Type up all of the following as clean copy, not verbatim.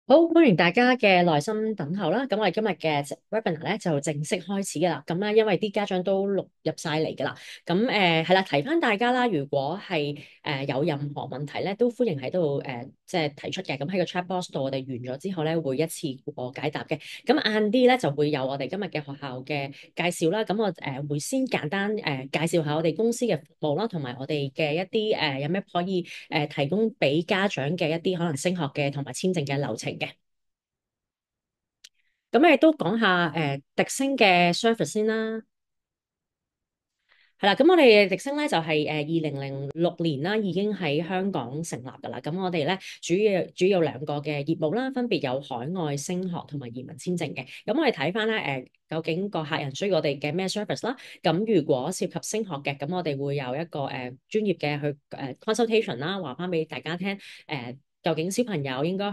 好，歡迎大家嘅耐心等候啦。咁我哋今日嘅 webinar 咧就正式開始㗎啦。咁咧，因為啲家長都錄入晒嚟㗎啦。咁係啦，提翻大家啦，如果係有任何問題咧，都歡迎喺度即係提出嘅。咁喺個 chat box 度，我哋完咗之後咧，會一次過解答嘅。咁晏啲咧就會有我哋今日嘅學校嘅介紹啦。咁我會先簡單介紹下我哋公司嘅服務啦，同埋我哋嘅一啲有咩可以提供俾家長嘅一啲可能升學嘅同埋簽證嘅流程嘅。咁亦都講下迪星嘅 service 先啦。係啦，咁我哋迪星咧就係2006年啦，已經喺香港成立㗎啦。咁我哋咧主要兩個嘅業務啦，分別有海外升學同埋移民簽證嘅。咁我哋睇翻咧究竟個客人需要我哋嘅咩 service 啦？咁如果涉及升學嘅，咁我哋會有一個專業嘅去consultation 啦，話翻俾大家聽究竟小朋友應該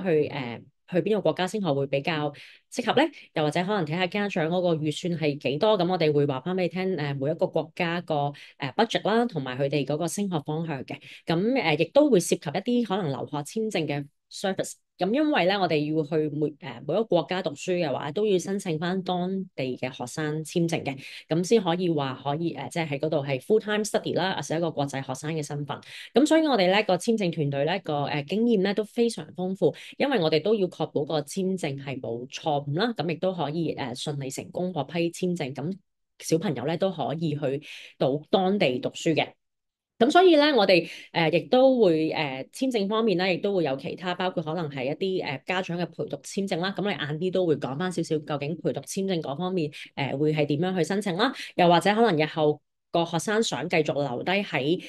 去邊個國家升學會比較適合咧？又或者可能睇下家長嗰個預算係幾多，咁我哋會話翻俾你聽每一個國家個budget 啦，同埋佢哋嗰個升學方向嘅。咁亦都會涉及一啲可能留學簽證嘅 service。咁因為咧，我哋要去每一個國家讀書嘅話，都要申請翻當地嘅學生簽證嘅，咁先可以話可以即係喺嗰度係 full time study 啦，係一個國際學生嘅身份。咁所以我哋咧個簽證團隊咧個經驗咧都非常豐富，因為我哋都要確保個簽證係冇錯誤啦，咁亦都可以順利成功獲批簽證，咁小朋友咧都可以去到當地讀書嘅。咁所以咧，我哋亦都會簽證方面咧，亦都會有其他，包括可能係一啲家長嘅陪讀簽證啦。咁我哋晏啲都會講翻少少，究竟陪讀簽證嗰方面會係點樣去申請啦？又或者可能日後個學生想繼續留低喺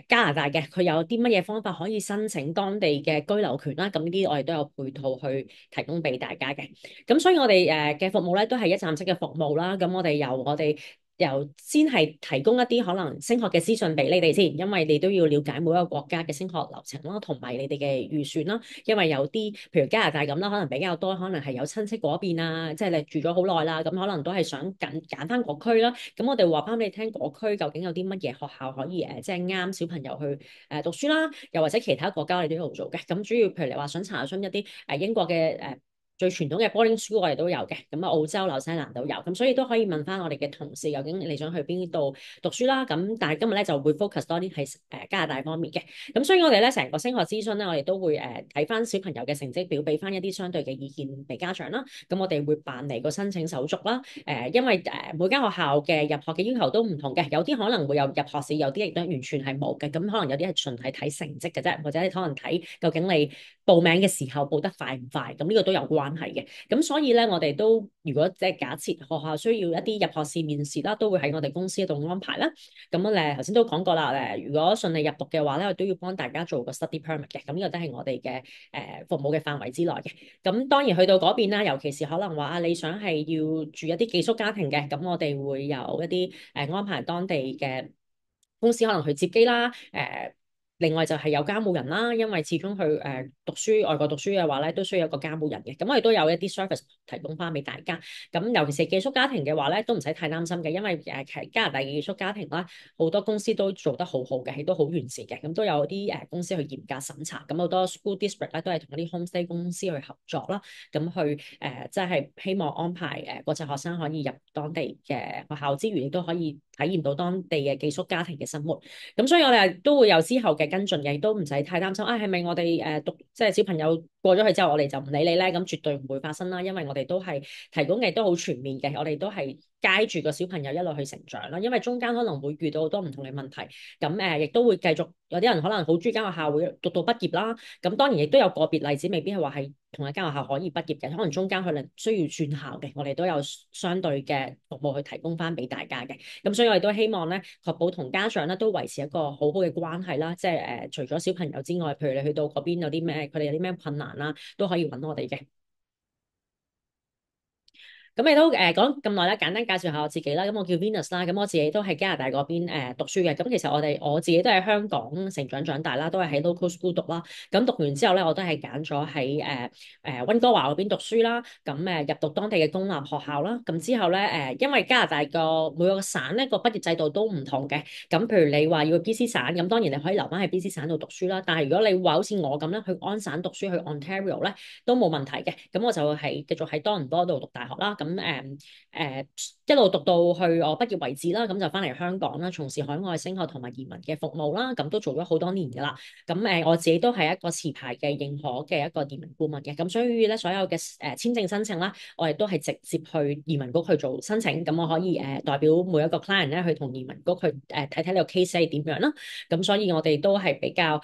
加拿大嘅，佢有啲乜嘢方法可以申請當地嘅居留權啦？咁呢啲我哋都有配套去提供俾大家嘅。咁所以我哋嘅服務咧都係一站式嘅服務啦。咁我哋由先係提供一啲可能升學嘅資訊俾你哋先，因為你都要了解每一個國家嘅升學流程啦，同埋你哋嘅預算啦。因為有啲譬如加拿大咁啦，可能比較多，可能係有親戚嗰邊啊，即係你住咗好耐啦，咁可能都係想揀翻嗰區啦。咁我哋話翻俾你聽，嗰區究竟有啲乜嘢學校可以即係啱小朋友去讀書啦，又或者其他國家我哋都有做嘅。咁主要譬如你話想查詢一啲英國嘅最傳統嘅 boarding school 我哋都有嘅，咁澳洲、紐西蘭都有，咁所以都可以問翻我哋嘅同事，究竟你想去邊度讀書啦？咁但係今日咧就會 focus 多啲喺加拿大方面嘅，咁所以我哋咧成個升學諮詢咧，我哋都會睇翻小朋友嘅成績表，俾翻一啲相對嘅意見俾家長啦。咁我哋會辦理個申請手續啦。因為每間學校嘅入學嘅要求都唔同嘅，有啲可能會有入學試，有啲亦都完全係冇嘅。咁可能有啲係純係睇成績嘅啫，或者你可能睇究竟你報名嘅時候報得快唔快，咁呢個都有關係嘅。咁所以咧，我哋都如果即係假設學校需要一啲入學試面試啦，都會喺我哋公司度安排啦。咁頭先都講過啦，如果順利入讀嘅話咧，我都要幫大家做個 study permit 嘅。咁呢個都係我哋嘅服務嘅範圍之內嘅。咁當然去到嗰邊啦，尤其是可能話你想係要住一啲寄宿家庭嘅，咁我哋會有一啲安排當地嘅公司可能去接機啦。另外就係有監護人啦，因為始終去讀書外國讀書嘅話咧，都需要一個監護人嘅。咁我哋都有一啲 service 提供翻俾大家。咁尤其是寄宿家庭嘅話咧，都唔使太擔心嘅，因為加拿大嘅寄宿家庭啦，好多公司都做得好好嘅，亦都好完善嘅。咁都有啲公司去嚴格審查。咁好多 school district 咧都係同一啲 homestay 公司去合作啦。咁去即係希望安排國際學生可以入當地嘅學校之餘，亦都可以體驗到當地嘅寄宿家庭嘅生活。咁所以我哋都會有之後嘅跟進嘅，亦都唔使太擔心。係咪我哋即係小朋友過咗去之後，我哋就唔理你咧？咁絕對唔會發生啦，因為我哋都係提供嘅都好全面嘅，我哋都係街住個小朋友一路去成長啦。因為中間可能會遇到好多唔同嘅問題，咁亦都會繼續有啲人可能好中意間學校會讀到畢業啦。咁當然亦都有個別例子，未必係話係同一間學校可以畢業嘅，可能中間可能需要轉校嘅，我哋都有相對嘅服務去提供翻俾大家嘅。咁所以我哋都希望咧，確保同家長咧都維持一個好好嘅關係啦。即係除咗小朋友之外，譬如你去到嗰邊有啲咩，佢哋有啲咩困難啦，都可以揾我哋嘅。咁你都講咁耐啦，簡單介紹下我自己啦。咁我叫 Venus 啦，咁我自己都喺加拿大嗰邊讀書嘅。咁其實我自己都喺香港成長長大啦，都係喺 local school 讀啦。咁讀完之後咧，我都係揀咗喺溫哥華嗰邊讀書啦。咁入讀當地嘅公立學校啦。咁之後咧因為加拿大個每個省咧個畢業制度都唔同嘅。咁譬如你話要去 BC 省，咁當然你可以留翻喺 BC 省度讀書啦。但係如果你話好似我咁咧，去安省讀書去 Ontario 咧都冇問題嘅。咁我就係繼續喺多倫多度讀大學啦。咁一路讀到去我畢業為止啦，咁就翻嚟香港啦，從事海外升學同埋移民嘅服務啦，咁都做咗好多年噶啦。咁我自己都係一個持牌嘅認可嘅一個移民顧問嘅，咁所以咧所有嘅簽證申請啦，我哋都係直接去移民局去做申請，咁我可以代表每一個 client 咧去同移民局去睇睇呢個 case 係點樣啦。咁所以我哋都係比較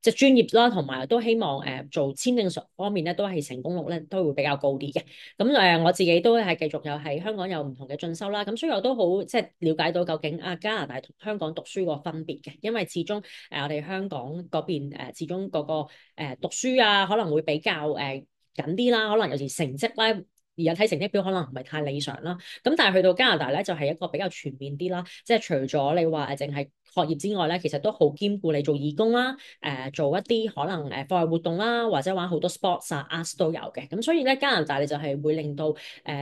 即係專業啦，同埋都希望做簽證方面咧都係成功率咧都會比較高啲嘅。咁我自己都係繼續有喺香港有唔同嘅進修啦。咁所以我都好即係了解到究竟加拿大同香港讀書個分別嘅，因為始終我哋香港嗰邊始終嗰個讀書啊可能會比較緊啲啦，可能有時成績咧。而家睇成績表可能唔係太理想啦，咁但係去到加拿大咧就係一個比較全面啲啦，即係除咗你話淨係學業之外咧，其實都好兼顧你做義工啦，做一啲可能課外活動啦，或者玩好多 sports 啊、arts 都有嘅，咁所以咧加拿大你就係會令到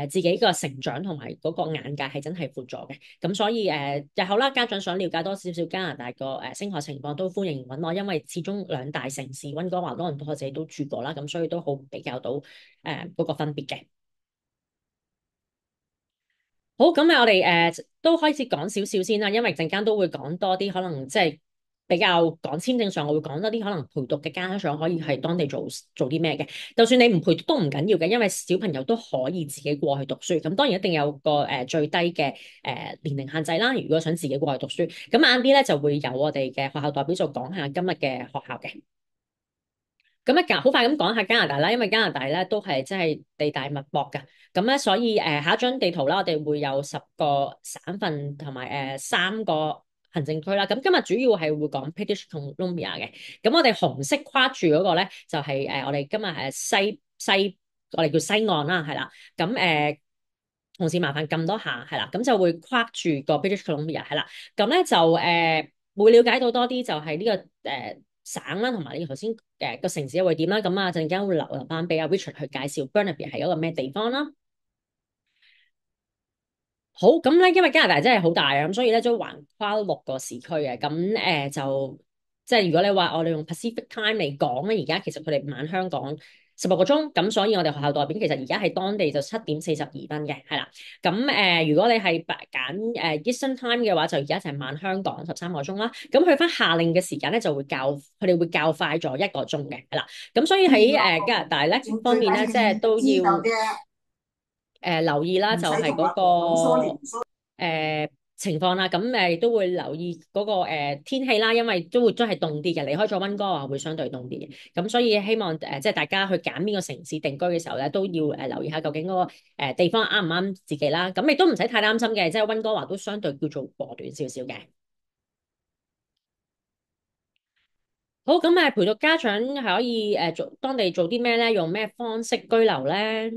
自己個成長同埋嗰個眼界係真係闊咗嘅，咁所以日後啦，家長想了解多少少加拿大個升學情況都歡迎揾我，因為始終兩大城市溫哥華、多倫多我自己都住過啦，咁所以都好比較到嗰個分別嘅。好，咁我哋都開始講少少先啦，因為陣間都會講多啲，可能即係比較講簽證上，我會講多啲可能陪讀嘅家長可以喺當地做啲咩嘅。就算你唔陪讀都唔緊要嘅，因為小朋友都可以自己過去讀書。咁當然一定有個最低嘅年齡限制啦。如果想自己過去讀書，咁晏啲咧就會有我哋嘅學校代表就講下今日嘅學校嘅。咁咧，好快咁講下加拿大啦，因為加拿大咧都係真係地大物博㗎。咁咧，所以下一張地圖啦，我哋會有10個省份同埋3個行政區啦。咁今日主要係會講 British Columbia 嘅。咁我哋紅色跨住嗰個咧，就係我哋今日係西，我哋叫西岸啦，係啦。咁同時麻煩撳多下，係啦。咁就會跨住個 British Columbia 係啦。咁咧就會了解到多啲，就係呢個省啦，同埋你頭先個城市會點啦。咁陣間會留翻俾阿 Richard 去介紹 Burnaby 係一個咩地方啦。好，咁咧，因為加拿大真係好大啊，咁所以咧都橫跨6個時區嘅。咁就即係如果你話我哋用 Pacific Time 嚟講咧，而家其實佢哋晚香港16個鐘，咁所以我哋學校代表其實而家喺當地就7:42嘅，係啦。咁如果你係揀Eastern Time 嘅話，就而家就係晚香港13個鐘啦。咁去翻夏令嘅時間咧，就會佢哋會較快咗1個鐘嘅，係啦。咁所以喺加拿大咧方面咧，即係都要留意啦，就係嗰個情況啦。咁都會留意嗰個天氣啦，因為都係凍啲嘅，離開咗溫哥華會相對凍啲嘅。咁所以希望即係大家去揀邊個城市定居嘅時候咧，都要留意下究竟嗰個地方啱唔啱自己啦。咁亦都唔使太擔心嘅，即係溫哥華都相對叫做和暖少少嘅。好，咁陪讀家長係可以當地做啲咩咧？用咩方式居留咧？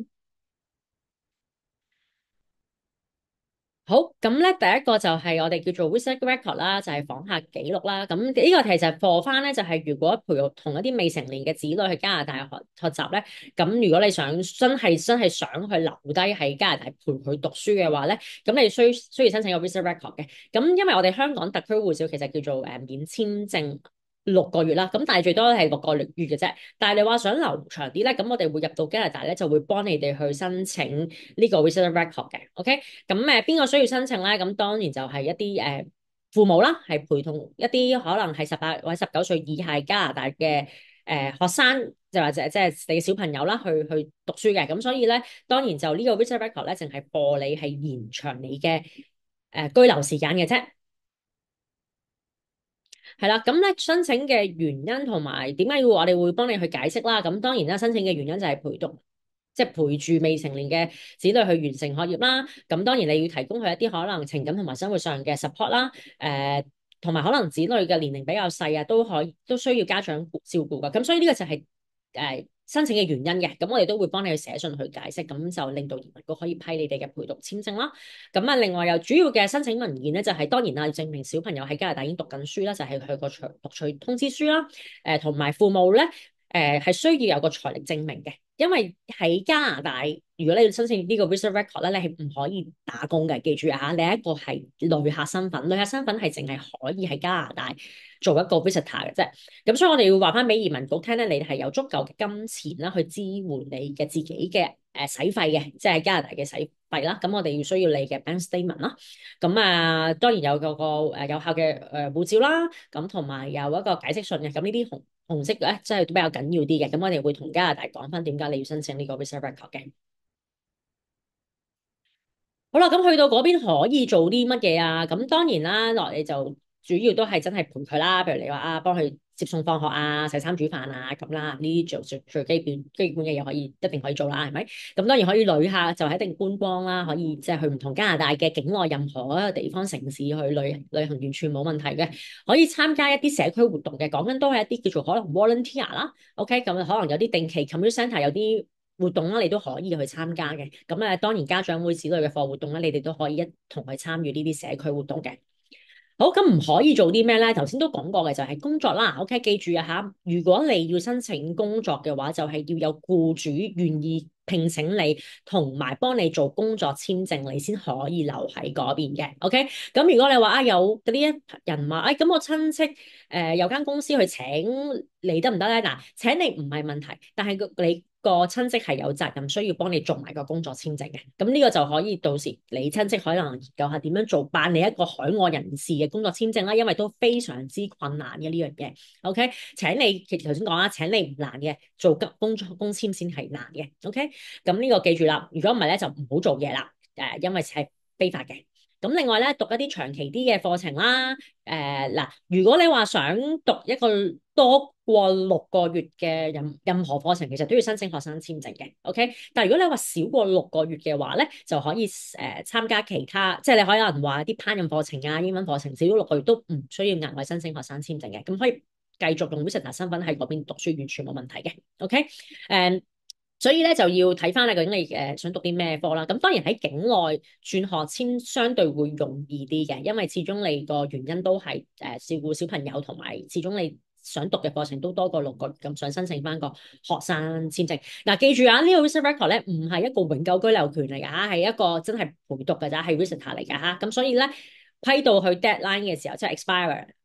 好，咁咧第一個就係我哋叫做 Visit Record 啦，就係訪客記錄啦。咁呢個其實課翻咧，就係如果培育同一啲未成年嘅子女去加拿大學習咧，咁如果你真係想去留低喺加拿大陪佢讀書嘅話咧，咁你需要申請個 Visit Record 嘅。咁因為我哋香港特區護照其實叫做免簽證6個月啦，咁但係最多係6個月嘅啫。但係你話想留長啲咧，咁我哋會入到加拿大咧，就會幫你哋去申請呢個 Visitor Record 嘅。OK，咁邊個需要申請咧？咁當然就係一啲父母啦，係陪同一啲可能係18或者19歲以下加拿大嘅學生，就或者即係你嘅小朋友啦，去讀書嘅。咁所以咧，當然就呢個 Visitor Record 咧，淨係幫你係延長你嘅居留時間嘅啫。係啦，咁咧申請嘅原因同埋點解要我哋會幫你去解釋啦？咁當然啦，申請嘅原因就係陪讀，即係陪住未成年嘅子女去完成學業啦。咁當然你要提供佢一啲可能情感同埋生活上嘅 support 啦。同埋可能子女嘅年齡比較細啊，都需要家長照顧噶。咁所以呢個就係申請嘅原因嘅，咁我哋都會幫你去寫信去解釋，咁就令到移民局可以批你哋嘅陪讀簽證啦。咁啊，另外又主要嘅申請文件咧，就係當然啦，證明小朋友喺加拿大已經讀緊書啦，就係佢個讀取通知書啦。同埋父母咧，係需要有個財力證明嘅，因為喺加拿大，如果你要申請呢個 visa record 咧，你係唔可以打工嘅，記住啊，你一個係旅客身份，旅客身份係淨係可以喺加拿大做一個 visitor 嘅啫。咁所以我哋要話翻俾移民局聽咧，你係有足夠嘅金錢啦，去支援你嘅自己嘅使費嘅，即係加拿大嘅使費啦。咁我哋要需要你嘅 bank statement 啦。咁啊，當然有個有效嘅護照啦。咁同埋有一個解釋信嘅。咁呢啲紅色咧，真係比較緊要啲嘅。咁我哋會同加拿大講翻點解你要申請呢個 visa record 嘅。好啦，咁去到嗰邊可以做啲乜嘢啊？咁當然啦，落嚟就主要都係真係陪佢啦。譬如你話啊，幫佢接送放學啊、洗衫煮飯啊咁啦，呢啲做最基本嘅嘢一定可以做啦，係咪？咁當然可以旅客就係一定觀光啦，可以即係去唔同加拿大嘅境內任何一個地方城市去旅行完全冇問題嘅。可以參加一啲社區活動嘅，講緊都係一啲叫做可能 volunteer 啦。OK，咁可能有啲定期 community centre 有啲活動啦，你都可以去參加嘅。咁當然家長會子女嘅課活動咧，你哋都可以一同去參與呢啲社區活動嘅。好，咁唔可以做啲咩咧？頭先都講過嘅就係工作啦。OK，記住啊嚇，如果你要申請工作嘅話，就係要有僱主願意聘請你，同埋幫你做工作簽證，你先可以留喺嗰邊嘅。OK，咁如果你話啊有嗰啲人話，咁我親戚有間公司去請你得唔得咧？嗱，請你唔係問題，但係你個親戚係有責任需要幫你做埋個工作簽證嘅。咁呢個就可以到時你親戚可能研究下點樣做辦理一個海外人士嘅工作簽證啦，因為都非常之困難嘅呢樣嘢。OK，請你其實頭先講啦，請你唔難嘅，做工簽先係難嘅。OK，咁呢個記住啦，如果唔係咧就唔好做嘢啦。因為係非法嘅。咁另外咧，讀一啲長期啲嘅課程啦。嗱，如果你話想讀一個多過6個月嘅任何課程，其實都要申請學生簽證嘅。OK，但係如果你話少過6個月嘅話咧，就可以參加其他，即係你可能話啲烹飪課程啊、英文課程，少咗6個月都唔需要額外申請學生簽證嘅。咁可以繼續用 visitor 身份喺嗰邊讀書，完全冇問題嘅。OK，所以咧就要睇翻你究竟你想讀啲咩科啦。咁當然喺境內轉學簽相對會容易啲嘅，因為始終你個原因都係照顧小朋友，同埋始終你想讀嘅課程都多過6個月，咁想申請翻個學生簽證。嗱，記住啊，呢個 visa record 咧唔係一個永久居留權嚟㗎嚇，係一個真係陪讀㗎咋，係 visitor 嚟㗎嚇。咁所以咧批到去 deadline 嘅時候，即係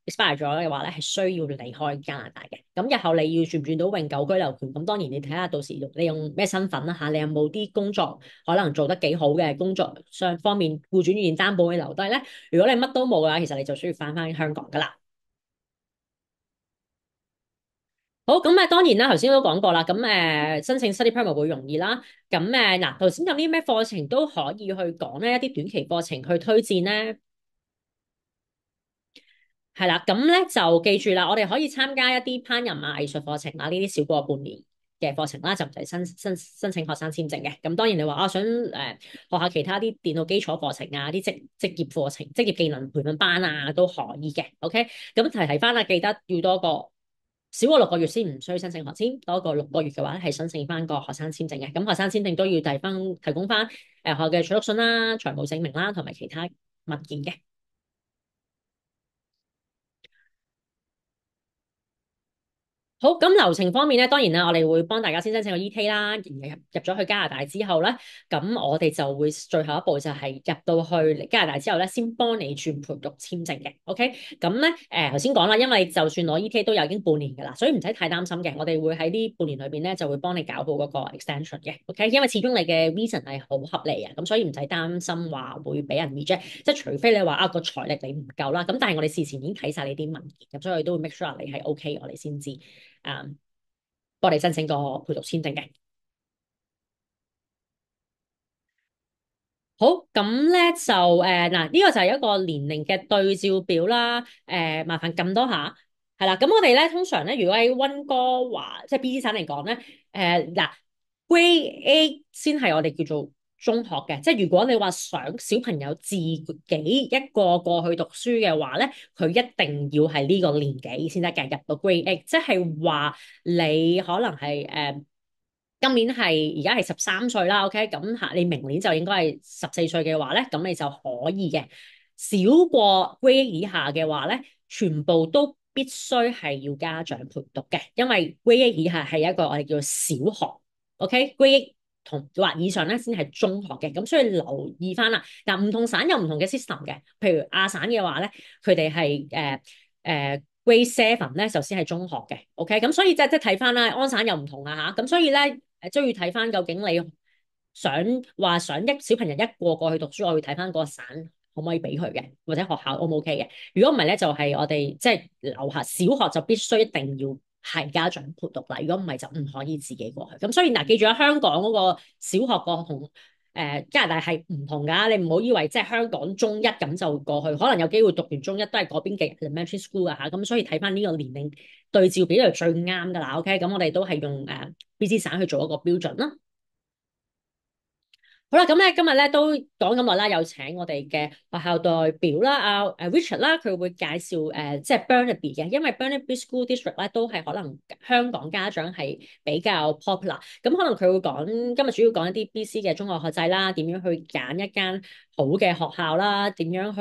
expire 咗嘅話咧，係需要離開加拿大嘅。咁日後你要轉唔轉到永久居留權，咁當然你睇下到時你用咩身份啦嚇，你有冇啲工作可能做得幾好嘅工作上方面，僱主願意擔保你留低咧。如果你乜都冇嘅話，其實你就需要翻香港噶啦。好，咁當然啦，頭先都講過啦。咁申請 study permit 會容易啦。咁嗱，頭先有啲咩課程都可以去講咧，一啲短期課程去推薦咧。係啦，咁咧就記住啦，我哋可以參加一啲烹飪啊、藝術課程啊，呢啲少過半年嘅課程啦，就唔使申請學生簽證嘅。咁當然你話啊，想學下其他啲電腦基礎課程啊、啲職業課程、職業技能培訓班啊都可以嘅。OK，咁提翻啦，記得要多個少過6個月先唔需要申請學簽，多過6個月嘅話係申請翻個學生簽證嘅。咁學生簽證都要提供翻學校嘅取錄信啦、財務證明啦，同埋其他文件嘅。好，咁流程方面咧，當然啦，我哋會幫大家先申請個 ET 啦，入咗去加拿大之後咧，咁我哋就會最後一步就係入到去加拿大之後咧，先幫你轉陪讀簽證嘅。OK，咁咧頭先講啦，因為就算攞 ET 都有已經半年噶啦，所以唔使太擔心嘅。我哋會喺呢半年裏邊咧，就會幫你搞好嗰個 extension 嘅。OK，因為始終你嘅 reason 係好合理啊，咁所以唔使擔心話會俾人 reject，即係除非你話啊個財力你唔夠啦，咁但係我哋事前已經睇晒你啲文件，咁所以我哋都會 make sure 你係 OK，我哋先知。幫你申請個陪讀簽證嘅。好，咁咧就嗱，呢個就係一個年齡嘅對照表啦。麻煩撳多下，係啦。咁我哋咧通常咧，如果喺溫哥華即係 BC 省嚟講咧，嗱 Grade A 先係我哋叫做中學嘅，即係如果你話想小朋友自己一個過去讀書嘅話咧，佢一定要係呢個年紀先得嘅，入到 Grade A，即係話你可能係今年係而家係13歲啦，OK，咁你明年就應該係14歲嘅話咧，咁你就可以嘅。少過 Grade 以下嘅話咧，全部都必須係要家長陪讀嘅，因為 Grade 以下係一個我哋叫小學，OK，Grade 同或以上咧先係中學嘅，咁所以留意翻啦。但唔同省有唔同嘅 system 嘅，譬如亞省嘅話咧，佢哋係Grade 7咧就先係中學嘅，OK，咁所以即睇翻啦，安省又唔同啊嚇，咁所以咧都要睇翻究竟你想一小朋友一過去讀書，我要睇翻嗰個省可唔可以俾佢嘅，或者學校 O 唔 OK 嘅。如果唔係咧，就係我哋即係留下小學就必須一定要係家長陪讀啦。如果唔係就唔可以自己過去。咁所以嗱，記住喺香港嗰個小學個同加拿大係唔同㗎，你唔好以為即係香港中一咁就過去，可能有機會讀完中一都係嗰邊嘅 elementary school 啊嚇，咁所以睇翻呢個年齡對照比就最啱㗎啦。OK，咁我哋都係用BC 省去做一個標準啦。好啦，咁咧今日咧都講咁耐啦，有請我哋嘅學校代表啦，Richard 啦，佢會介紹即係 Burnaby 嘅，因為 Burnaby School District 咧都係可能香港家長係比較 popular，咁可能佢會講今日主要講一啲 BC 嘅中學學制啦，點樣去揀一間好嘅學校啦，點樣去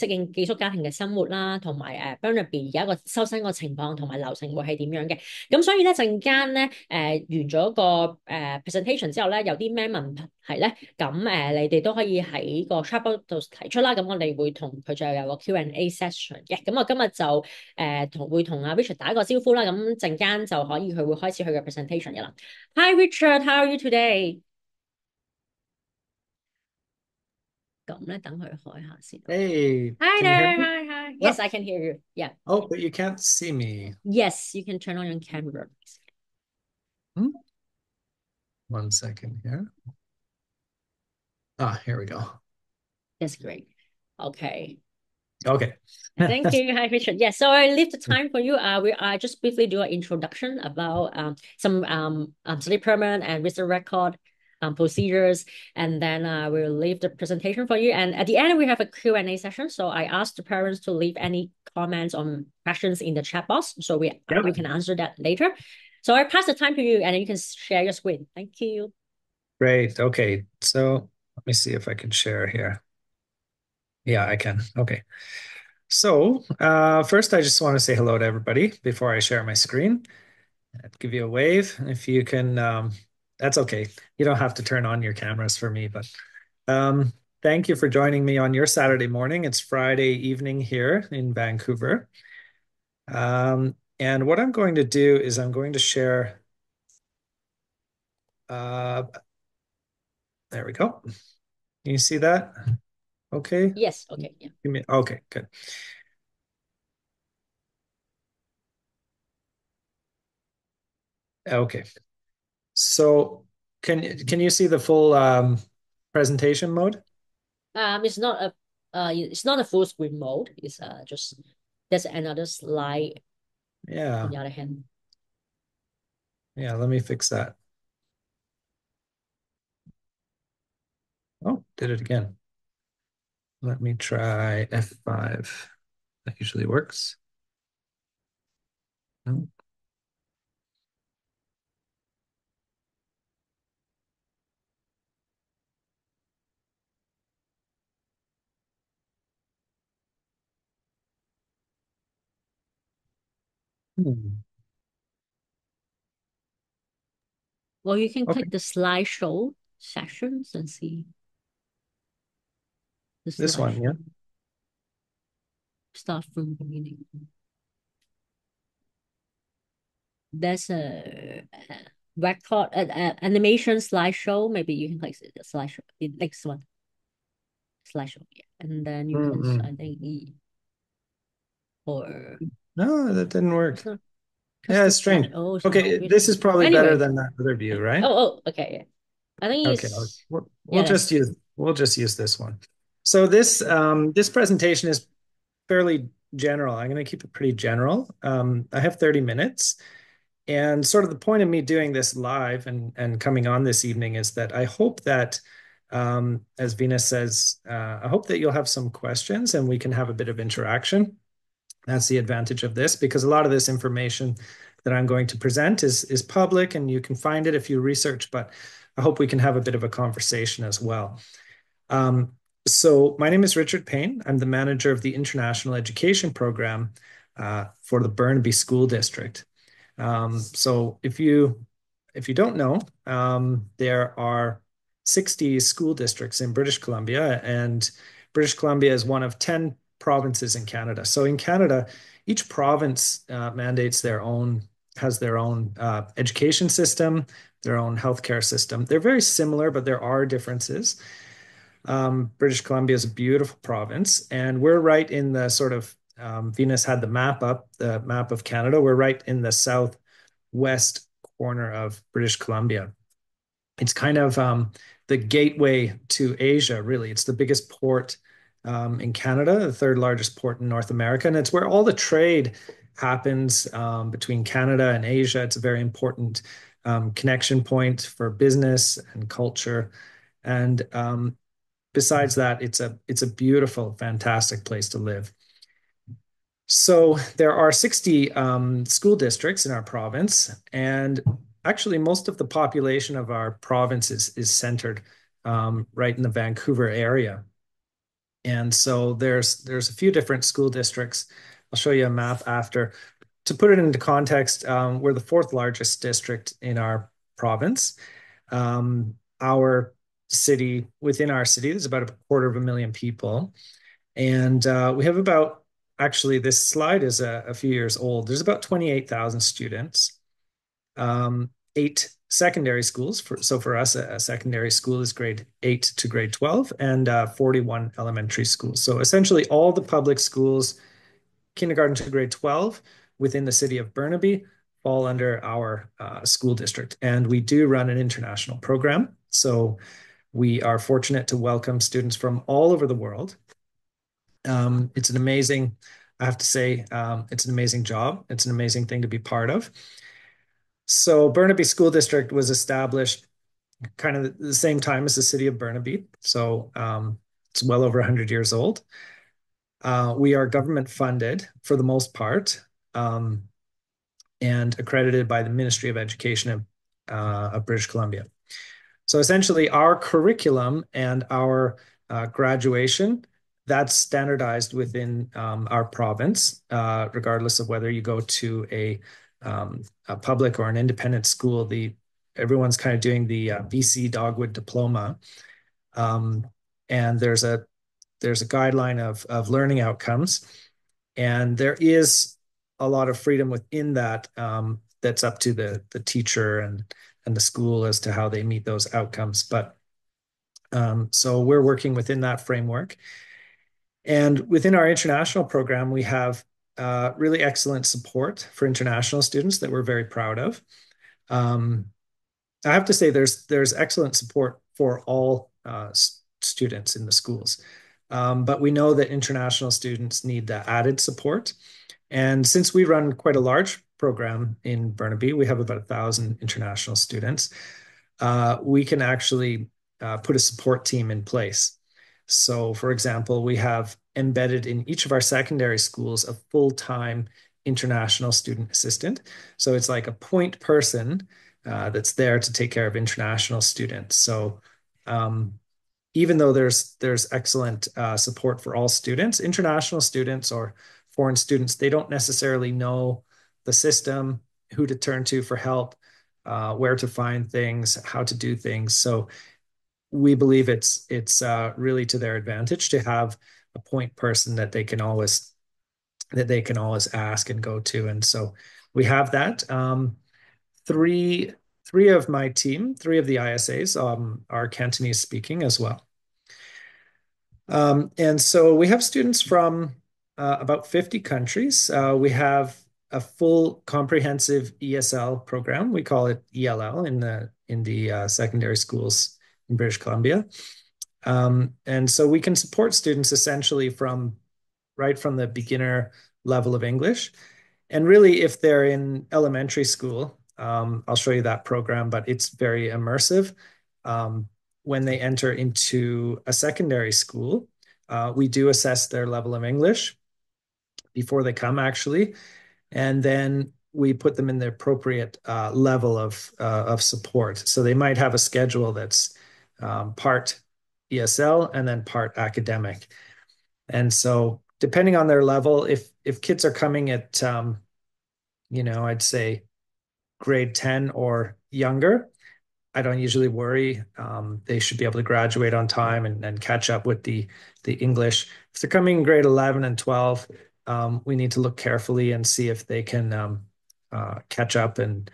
適應寄宿家庭嘅生活啦，同埋Burnaby而家個收生個情況同埋流程會係點樣嘅。咁所以咧陣間咧完咗個presentation 之後咧，有啲咩問題咧？咁你哋都可以喺個 chat box 度提出啦。咁我哋會同佢最後有個 Q&A session 嘅。咁我今日就會同阿 Richard 打個招呼啦。咁陣間就可以佢會開始佢嘅 presentation 嘅啦。Hi Richard，how are you today？咁咧，等佢開下先。Hey, Hi can you hear there, me? hi, hi. Yes, Yep. I can hear you. Yeah. Oh, but you can't see me. Yes, you can turn on your camera. Hmm? 1 second here. Ah, here we go. That's great. Okay. Okay. Thank you. Hi, Richard. Yes, so I leave the time for you. I just briefly do an introduction about some study permit and visa record procedures, and then we'll leave the presentation for you. And at the end, we have a Q&A session. So I asked the parents to leave any comments or questions in the chat box, so Yep. we can answer that later. So I pass the time to you, and you can share your screen. Thank you. Great. Okay. So let me see if I can share here. Yeah, I can. Okay. So first, I just want to say hello to everybody before I share my screen. I'd give you a wave. If you can, that's okay. You don't have to turn on your cameras for me, but thank you for joining me on your Saturday morning. It's Friday evening here in Vancouver. And what I'm going to do is I'm going to share, there we go. Can you see that? Okay. Yes. Okay. Yeah. Okay, good. Okay. So can you see the full presentation mode? It's not a full screen mode. It's just there's another slide Yeah. on the other hand. Yeah, let me fix that. Oh, did it again. Let me try F5. That usually works. No. Hmm. Well, you can Okay, click the slideshow sections and see the this one, yeah. slideshow. Start from the beginning. There's a record animation slideshow. Maybe you can click the slideshow, the next one slideshow, yeah. And then you can I think or No, that didn't it's work. not because Yeah, the it's strange. slide. Oh, it's not Okay, really. this is probably better Anyway. than that other view, right? Okay, yeah. I think Okay, it's we'll yeah. just use this one. So this presentation is fairly general. I'm going to keep it pretty general. I have 30 minutes. And sort of the point of me doing this live and coming on this evening is that I hope that, as Venus says, I hope that you'll have some questions and we can have a bit of interaction. That's the advantage of this, because a lot of this information that I'm going to present is public and you can find it if you research, but I hope we can have a bit of a conversation as well. So my name is Richard Payne. I'm the manager of the International Education Program for the Burnaby School District. So if you don't know, there are 60 school districts in British Columbia, and British Columbia is one of 10 provinces in Canada. So in Canada, each province has their own education system, their own healthcare system. They're very similar, but there are differences. British Columbia is a beautiful province, and we're right in the sort of Venus had the map up, the map of Canada. We're right in the southwest corner of British Columbia. It's kind of the gateway to Asia, really. It's the biggest port in Canada, the third largest port in North America, and it's where all the trade happens between Canada and Asia. It's a very important connection point for business and culture. And besides that, it's a beautiful, fantastic place to live. So there are 60 school districts in our province, and actually most of the population of our province is centered right in the Vancouver area. And so there's a few different school districts. I'll show you a map after. To put it into context, we're the fourth largest district in our province. Within our city, there's about 250,000 people. And we have about, actually, this slide is a few years old. There's about 28,000 students, 8 secondary schools. So for us, a secondary school is grade 8 to grade 12, and 41 elementary schools. So essentially all the public schools, kindergarten to grade 12, within the city of Burnaby fall under our school district. And we do run an international program. So we are fortunate to welcome students from all over the world. It's an amazing, I have to say, it's an amazing job. It's an amazing thing to be part of. So Burnaby School District was established kind of the same time as the city of Burnaby. So it's well over 100 years old. We are government funded for the most part, and accredited by the Ministry of Education of British Columbia. So essentially our curriculum and our graduation, that's standardized within our province, regardless of whether you go to a public or an independent school. Everyone's kind of doing the BC Dogwood Diploma, and there's a guideline of learning outcomes, and there is a lot of freedom within that. That's up to the teacher and the school as to how they meet those outcomes. But so we're working within that framework. And within our international program, we have really excellent support for international students that we're very proud of. I have to say there's excellent support for all students in the schools. But we know that international students need added support. And since we run quite a large program in Burnaby, we have about 1,000 international students, we can actually put a support team in place. So, for example, we have embedded in each of our secondary schools a full-time international student assistant. So it's like a point person that's there to take care of international students. So even though there's excellent support for all students, international students or foreign students, they don't necessarily know the system, who to turn to for help, where to find things, how to do things. So we believe it's really to their advantage to have a point person that they can always ask and go to. And so we have that. Three of my team, 3 of the ISAs are Cantonese speaking as well. And so we have students from about 50 countries. We have a full comprehensive ESL program. We call it ELL in the secondary schools in British Columbia. And so we can support students essentially right from the beginner level of English. And really, if they're in elementary school, I'll show you that program, but it's very immersive. When they enter into a secondary school, we do assess their level of English. before they come, actually. And then we put them in the appropriate level of support. So they might have a schedule that's part ESL and then part academic. And so depending on their level, if kids are coming at I'd say grade 10 or younger, I don't usually worry. They should be able to graduate on time and catch up with the English. If they're coming in grade 11 and 12, we need to look carefully and see if they can catch up and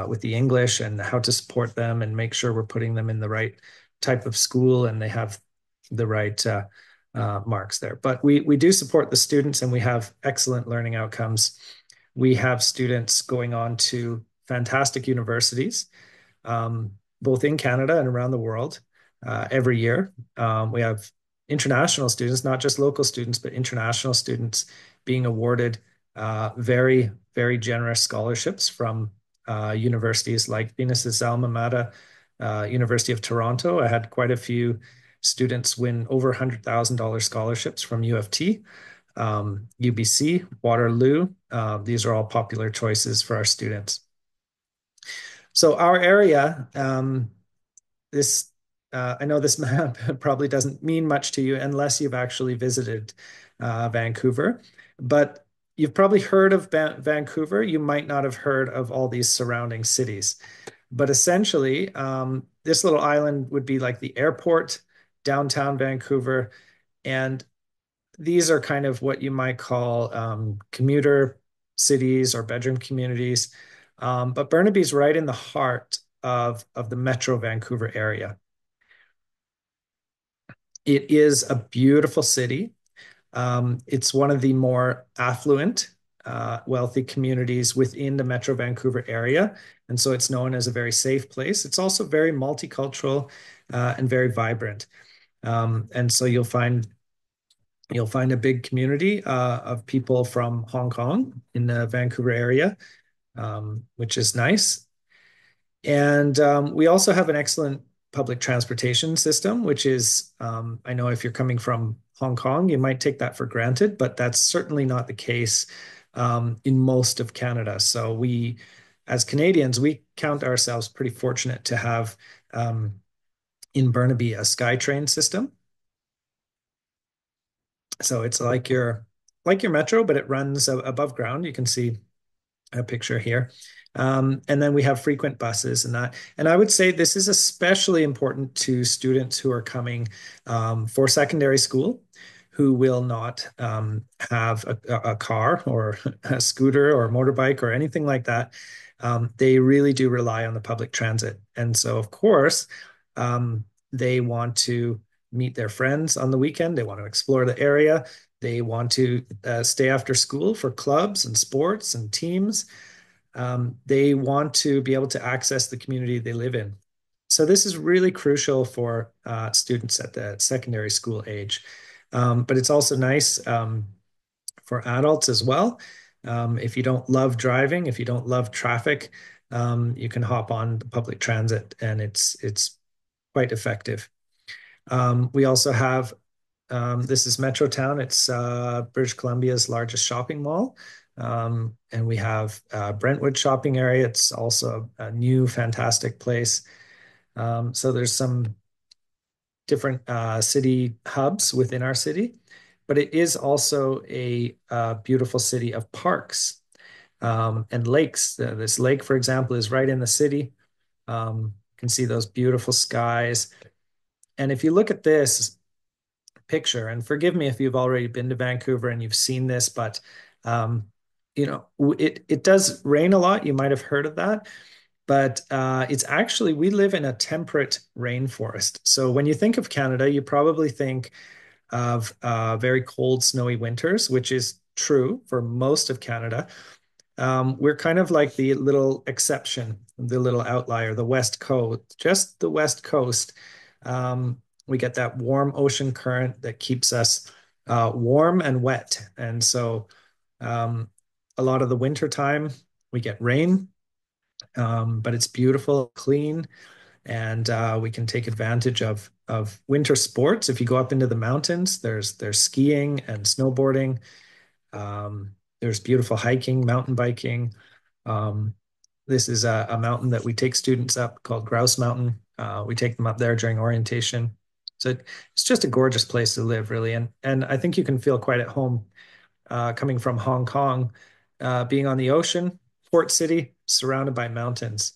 with the English and how to support them and make sure we're putting them in the right type of school and they have the right marks there. But we do support the students and we have excellent learning outcomes. We have students going on to fantastic universities, both in Canada and around the world every year. We have international students, not just local students, but international students being awarded very, very generous scholarships from universities like Venus's alma mater, University of Toronto. I had quite a few students win over $100,000 scholarships from U of T, UBC, Waterloo. These are all popular choices for our students. So our area, I know this map probably doesn't mean much to you unless you've actually visited Vancouver, but you've probably heard of Vancouver. You might not have heard of all these surrounding cities. But essentially, this little island would be like the airport, downtown Vancouver, and these are kind of what you might call commuter cities or bedroom communities. But Burnaby's right in the heart of the Metro Vancouver area. It is a beautiful city. It's one of the more affluent, wealthy communities within the Metro Vancouver area. And so it's known as a very safe place. It's also very multicultural and very vibrant. And so you'll find a big community of people from Hong Kong in the Vancouver area, which is nice. And we also have an excellent public transportation system, which is, I know if you're coming from Hong Kong, you might take that for granted, but that's certainly not the case in most of Canada. So we, as Canadians, we count ourselves pretty fortunate to have in Burnaby a SkyTrain system. So it's like your metro, but it runs above ground. You can see a picture here. And then we have frequent buses and that. And I would say this is especially important to students who are coming for secondary school, who will not have a car or a scooter or a motorbike or anything like that. They really do rely on the public transit. And so, of course, they want to meet their friends on the weekend. They want to explore the area. They want to stay after school for clubs and sports and teams. They want to be able to access the community they live in. So this is really crucial for students at the secondary school age. But it's also nice for adults as well. If you don't love driving, if you don't love traffic, you can hop on the public transit and it's quite effective. We also have, this is Metrotown. It's British Columbia's largest shopping mall. And we have Brentwood shopping area. It's also a new, fantastic place. So there's some different city hubs within our city, but it is also a beautiful city of parks and lakes. This lake, for example, is right in the city. You can see those beautiful skies. And if you look at this picture, and forgive me if you've already been to Vancouver and you've seen this, but it does rain a lot. You might have heard of that, but it's actually, we live in a temperate rainforest. So when you think of Canada, you probably think of very cold, snowy winters, which is true for most of Canada. We're kind of like the little exception, the little outlier, the West Coast, just the West Coast. We get that warm ocean current that keeps us warm and wet. And so a lot of the winter time, we get rain, but it's beautiful, clean, and we can take advantage of winter sports. If you go up into the mountains, there's skiing and snowboarding. There's beautiful hiking, mountain biking. Um, this is a mountain that we take students up called Grouse Mountain. We take them up there during orientation. So it's just a gorgeous place to live, really. And I think you can feel quite at home coming from Hong Kong, being on the ocean, port city, surrounded by mountains.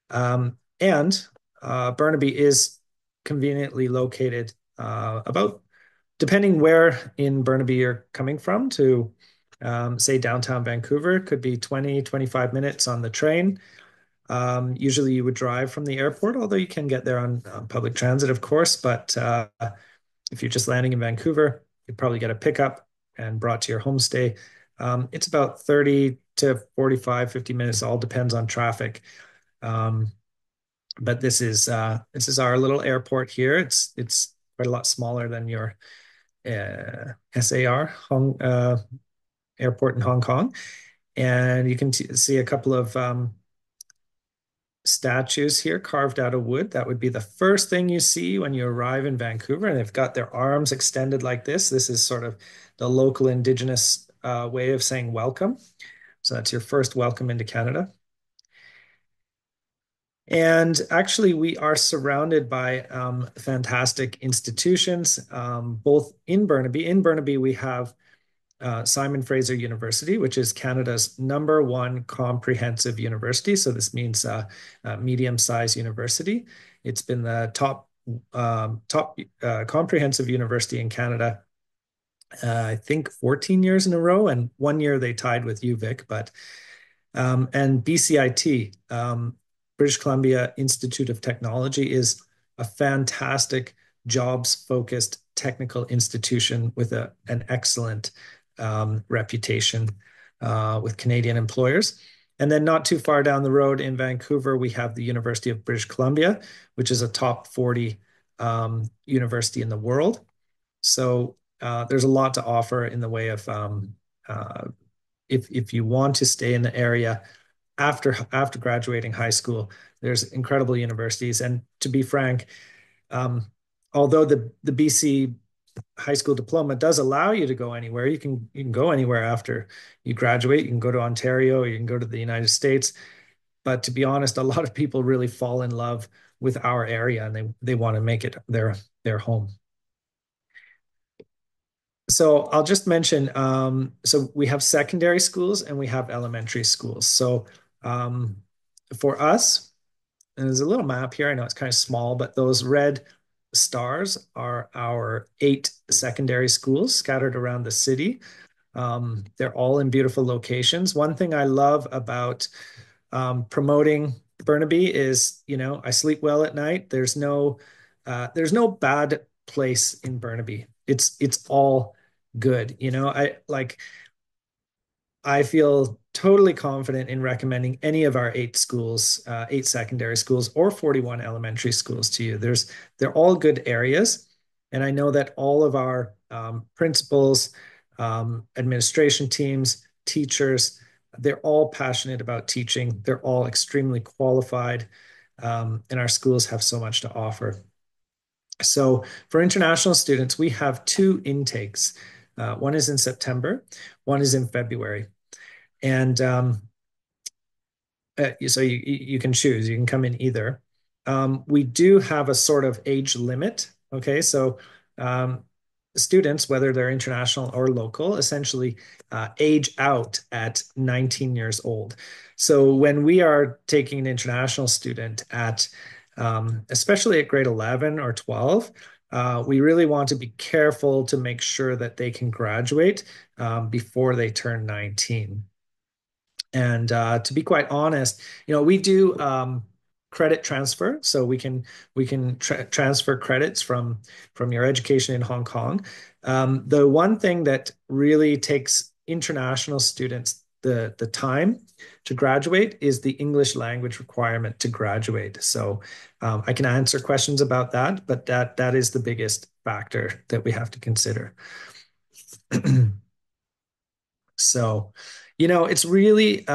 And Burnaby is conveniently located about, depending where in Burnaby you're coming from, to say downtown Vancouver, could be 20, 25 minutes on the train. Usually you would drive from the airport, although you can get there on public transit, of course. But if you're just landing in Vancouver, you'd probably get a pickup and brought to your homestay. It's about 30 to 45, 50 minutes, all depends on traffic. But this is our little airport here. It's quite a lot smaller than your SAR airport in Hong Kong, and you can see a couple of statues here carved out of wood. That would be the first thing you see when you arrive in Vancouver, and they've got their arms extended like this. This is sort of the local Indigenous way of saying welcome. So that's your first welcome into Canada. And actually, we are surrounded by fantastic institutions, both in Burnaby. In Burnaby, we have Simon Fraser University, which is Canada's #1 comprehensive university. So this means medium-sized university. It's been the top comprehensive university in Canada, I think 14 years in a row, and 1 year they tied with UVic. And BCIT, British Columbia Institute of Technology, is a fantastic jobs-focused technical institution with an excellent reputation with Canadian employers. And then not too far down the road in Vancouver, we have the University of British Columbia, which is a top 40 university in the world. So there's a lot to offer in the way of if you want to stay in the area after graduating high school, there's incredible universities. And to be frank, although the BC high school diploma does allow you to go anywhere, you can go anywhere after you graduate. You can go to Ontario, you can go to the United States. But to be honest, a lot of people really fall in love with our area, and they want to make it their home. So I'll just mention, so we have secondary schools and we have elementary schools. So for us, and there's a little map here. I know it's kind of small, but those red stars are our 8 secondary schools scattered around the city. They're all in beautiful locations. One thing I love about promoting Burnaby is, I sleep well at night. There's no bad place in Burnaby. It's all good. I feel totally confident in recommending any of our 8 schools, 8 secondary schools, or 41 elementary schools to you. They're all good areas. And I know that all of our principals, administration teams, teachers, they're all passionate about teaching. They're all extremely qualified. And our schools have so much to offer. So for international students, we have 2 intakes. One is in September, one is in February. And so you can choose. You can come in either. We do have a sort of age limit. Okay, so students, whether they're international or local, essentially age out at 19 years old. So when we are taking an international student at, especially at grade 11 or 12, we really want to be careful to make sure that they can graduate before they turn 19. And to be quite honest, we do credit transfer, so we can transfer credits from your education in Hong Kong. The one thing that really takes international students the time to graduate is the English language requirement to graduate. So I can answer questions about that, but that is the biggest factor that we have to consider. So, it's really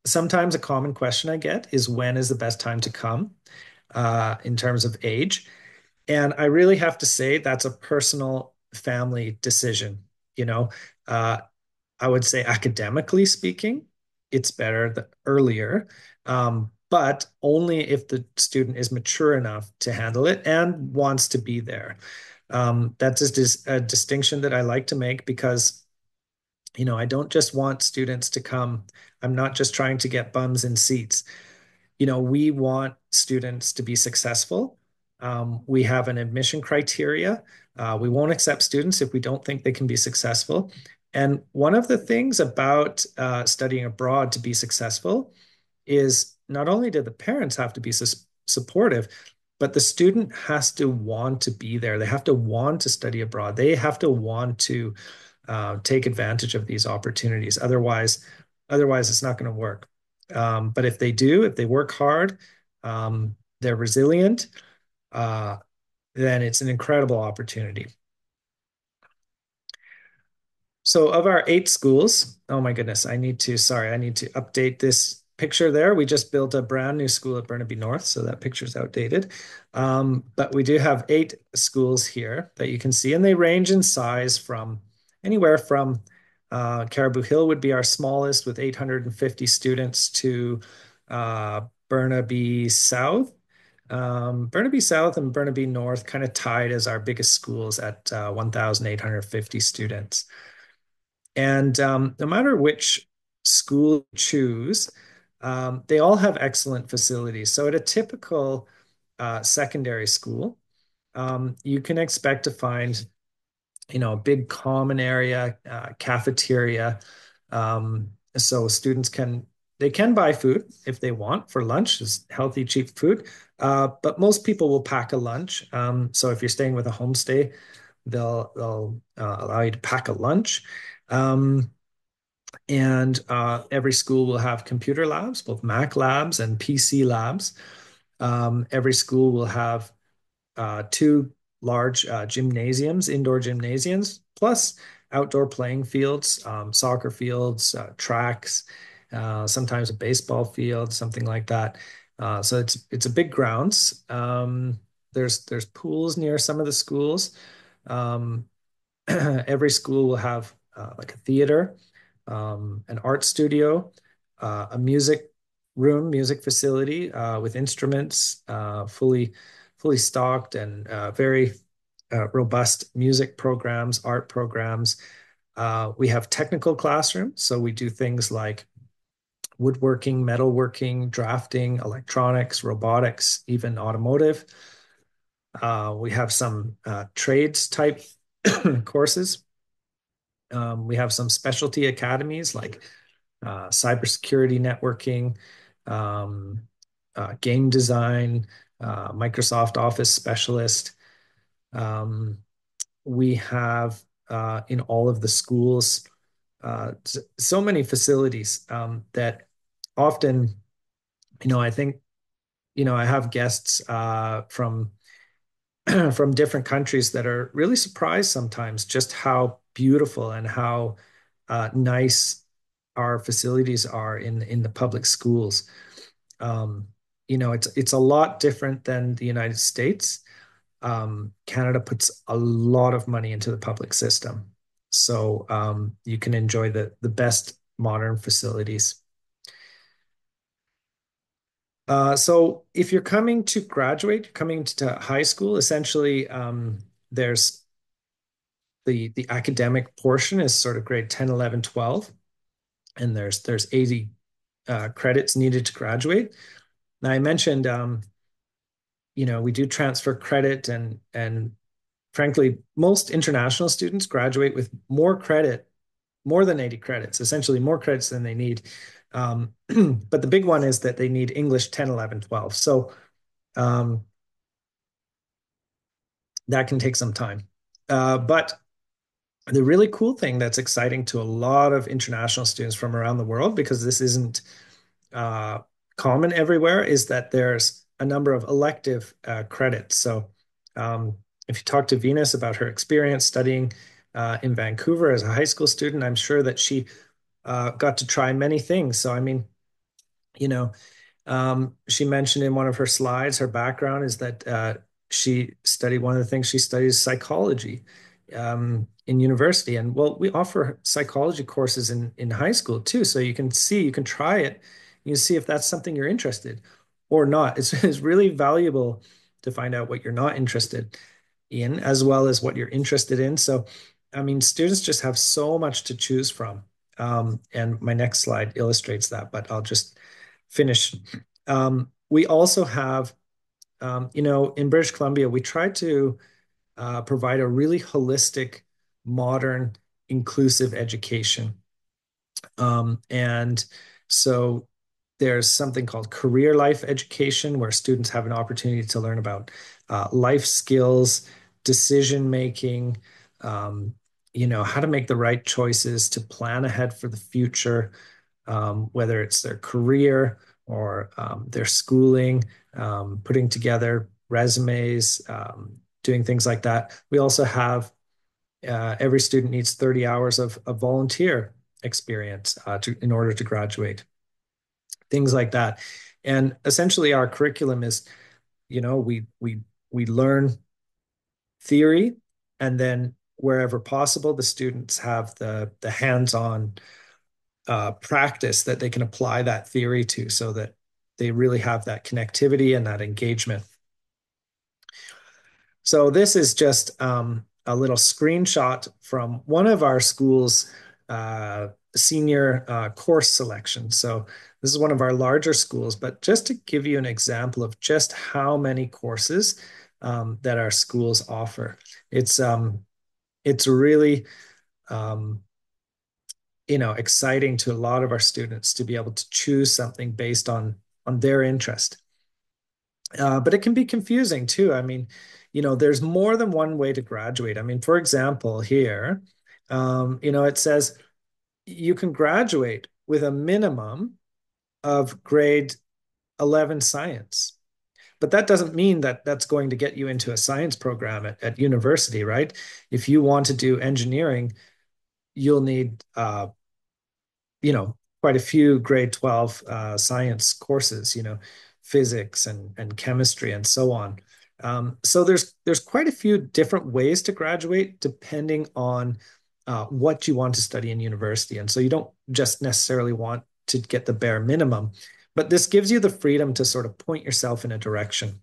sometimes a common question I get is, when is the best time to come in terms of age? And I really have to say that's a personal family decision. you know, uh, I would say academically speaking, it's better the earlier, but only if the student is mature enough to handle it and wants to be there. That's a distinction that I like to make because, I don't just want students to come. I'm not just trying to get bums in seats. We want students to be successful. We have an admission criteria. We won't accept students if we don't think they can be successful. And one of the things about studying abroad to be successful is not only do the parents have to be supportive, but the student has to want to be there. They have to want to study abroad. They have to want to take advantage of these opportunities. Otherwise, it's not going to work. But if they do, if they work hard, they're resilient, uh, then it's an incredible opportunity. So of our 8 schools, oh my goodness, I need to update this picture there. We just built a brand new school at Burnaby North, so that picture's outdated. But we do have 8 schools here that you can see, and they range in size from anywhere from Caribou Hill would be our smallest with 850 students to Burnaby South. Burnaby South and Burnaby North kind of tied as our biggest schools at 1,850 students. And no matter which school you choose, they all have excellent facilities. So at a typical secondary school, you can expect to find, a big common area, cafeteria. So students they can buy food if they want for lunch, is healthy, cheap food. But most people will pack a lunch. So if you're staying with a homestay, they'll allow you to pack a lunch. And every school will have computer labs, both Mac labs and PC labs. Every school will have 2 large gymnasiums, indoor gymnasiums, plus outdoor playing fields, soccer fields, tracks, sometimes a baseball field, something like that. So it's a big grounds. There's pools near some of the schools. Every school will have like a theater, an art studio, a music room, music facility with instruments, fully stocked, and very robust music programs, art programs. We have technical classrooms, so we do things like woodworking, metalworking, drafting, electronics, robotics, even automotive. We have some trades type courses. We have some specialty academies like cybersecurity networking, game design, Microsoft Office specialist. We have in all of the schools so many facilities that often, I think, I have guests from from different countries that are really surprised sometimes just how beautiful and how nice our facilities are in the public schools. It's a lot different than the United States. Canada puts a lot of money into the public system, so you can enjoy the best modern facilities. So if you're coming to graduate, you're coming to high school, essentially, there's the academic portion is sort of grade 10, 11, 12, and there's 80 credits needed to graduate. Now I mentioned, we do transfer credit, and frankly, most international students graduate with more credit, more than 80 credits, essentially more credits than they need. But the big one is that they need English 10, 11, 12. So that can take some time. But the really cool thing that's exciting to a lot of international students from around the world, because this isn't common everywhere, is that there's a number of elective credits. So if you talk to Venus about her experience studying in Vancouver as a high school student, I'm sure that she got to try many things. So, I mean, she mentioned in one of her slides, her background is that one of the things she studies psychology. in university. And well, we offer psychology courses in high school too. So you can see, you can try it. You can see if that's something you're interested or not. It's really valuable to find out what you're not interested in, as well as what you're interested in. So, I mean, students just have so much to choose from. And my next slide illustrates that, but I'll just finish. We also have, in British Columbia, we try to provide a really holistic, modern, inclusive education. And so there's something called career life education, where students have an opportunity to learn about life skills, decision making, how to make the right choices, to plan ahead for the future, whether it's their career or their schooling, putting together resumes, doing things like that. We also have every student needs 30 hours of volunteer experience in order to graduate, things like that. And essentially our curriculum is, we learn theory, and then wherever possible, the students have the hands-on practice that they can apply that theory to, so that they really have that connectivity and that engagement. So this is just a little screenshot from one of our schools' senior course selection. So this is one of our larger schools, but just to give you an example of just how many courses that our schools offer. It's really exciting to a lot of our students to be able to choose something based on their interest. But it can be confusing too. I mean, there's more than one way to graduate. I mean, for example, here, it says you can graduate with a minimum of grade 11 science. But that doesn't mean that that's going to get you into a science program at university, right? If you want to do engineering, you'll need, quite a few grade 12 science courses, physics and chemistry and so on. So there's quite a few different ways to graduate depending on what you want to study in university. And so you don't just necessarily want to get the bare minimum, but this gives you the freedom to sort of point yourself in a direction.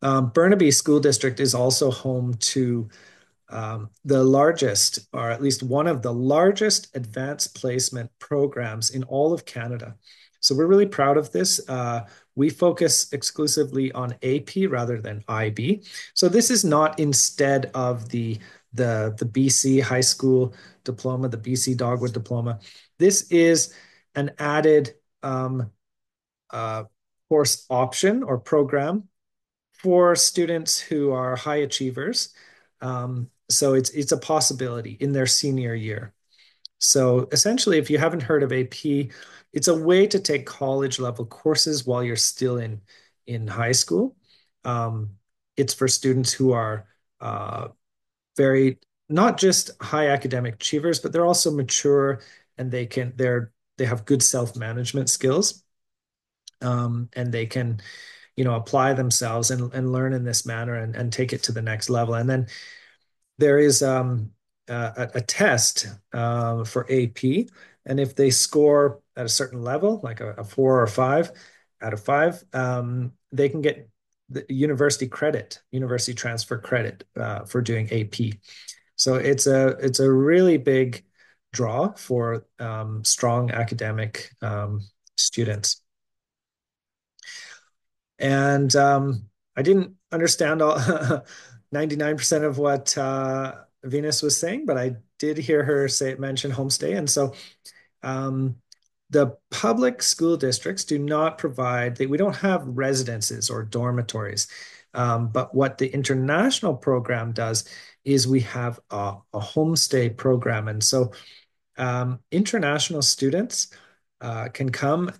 Burnaby School District is also home to the largest, or at least one of the largest, advanced placement programs in all of Canada. So we're really proud of this. We focus exclusively on AP rather than IB. So this is not instead of the BC high school diploma, the BC Dogwood Diploma. This is an added course option or program for students who are high achievers. So it's a possibility in their senior year. So essentially, if you haven't heard of AP, it's a way to take college level courses while you're still in high school. It's for students who are very, not just high academic achievers, but they're also mature, and they have good self-management skills. And they can, apply themselves and learn in this manner and take it to the next level. And then there is a test for AP, and if they score at a certain level, like a 4 or 5 out of 5, they can get the university credit, university transfer credit for doing AP. So it's a really big draw for strong academic students. And I didn't understand all 99% of what Venus was saying, but I did hear her mention homestay. And so the public school districts do not provide, we don't have residences or dormitories. But what the international program does is we have a homestay program. And so international students can come,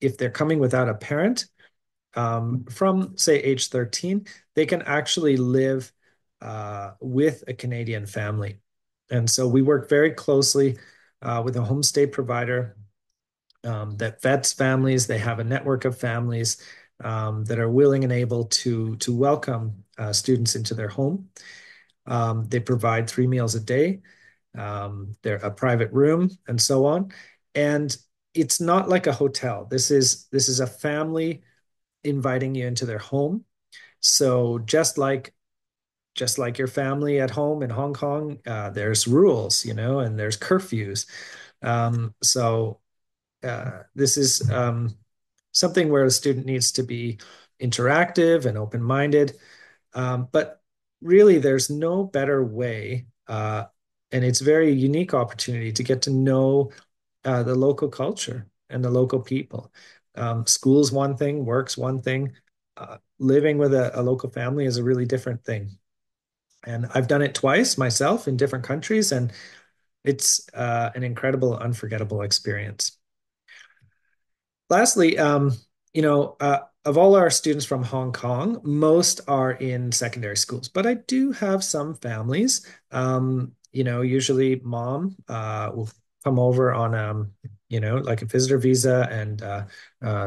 if they're coming without a parent, from say age 13, they can actually live with a Canadian family. And so we work very closely with a homestay provider that vets families. They have a network of families that are willing and able to welcome students into their home. They provide 3 meals a day. They're a private room and so on. And it's not like a hotel. This is a family inviting you into their home. So just like your family at home in Hong Kong, there's rules, and there's curfews. So this is something where a student needs to be interactive and open-minded. But really, there's no better way, and it's a very unique opportunity to get to know the local culture and the local people. School's one thing, work's one thing. Living with a local family is a really different thing. And I've done it twice myself in different countries, and it's an incredible, unforgettable experience. Lastly, of all our students from Hong Kong, most are in secondary schools, but I do have some families. Usually mom will come over on like a visitor visa and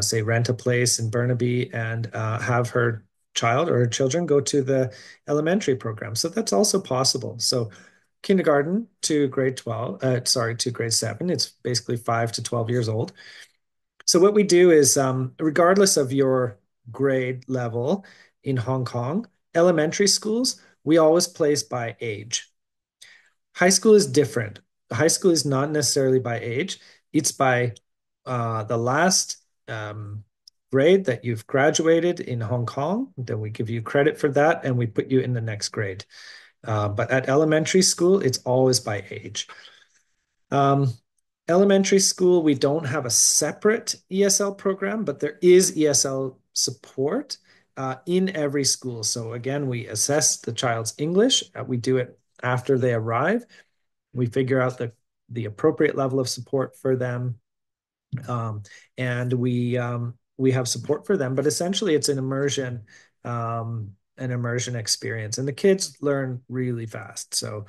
say rent a place in Burnaby and have her child or her children go to the elementary program. So that's also possible. So kindergarten to grade 12, to grade 7, it's basically 5 to 12 years old. So what we do is, regardless of your grade level in Hong Kong, elementary schools, we always place by age. High school is different. High school is not necessarily by age. It's by the last grade that you've graduated in Hong Kong. Then we give you credit for that and we put you in the next grade. But at elementary school, it's always by age. Elementary school, we don't have a separate ESL program, but there is ESL support in every school. So again, we assess the child's English. We do it after they arrive. We figure out the appropriate level of support for them. And we have support for them, but essentially it's an immersion experience. And the kids learn really fast. So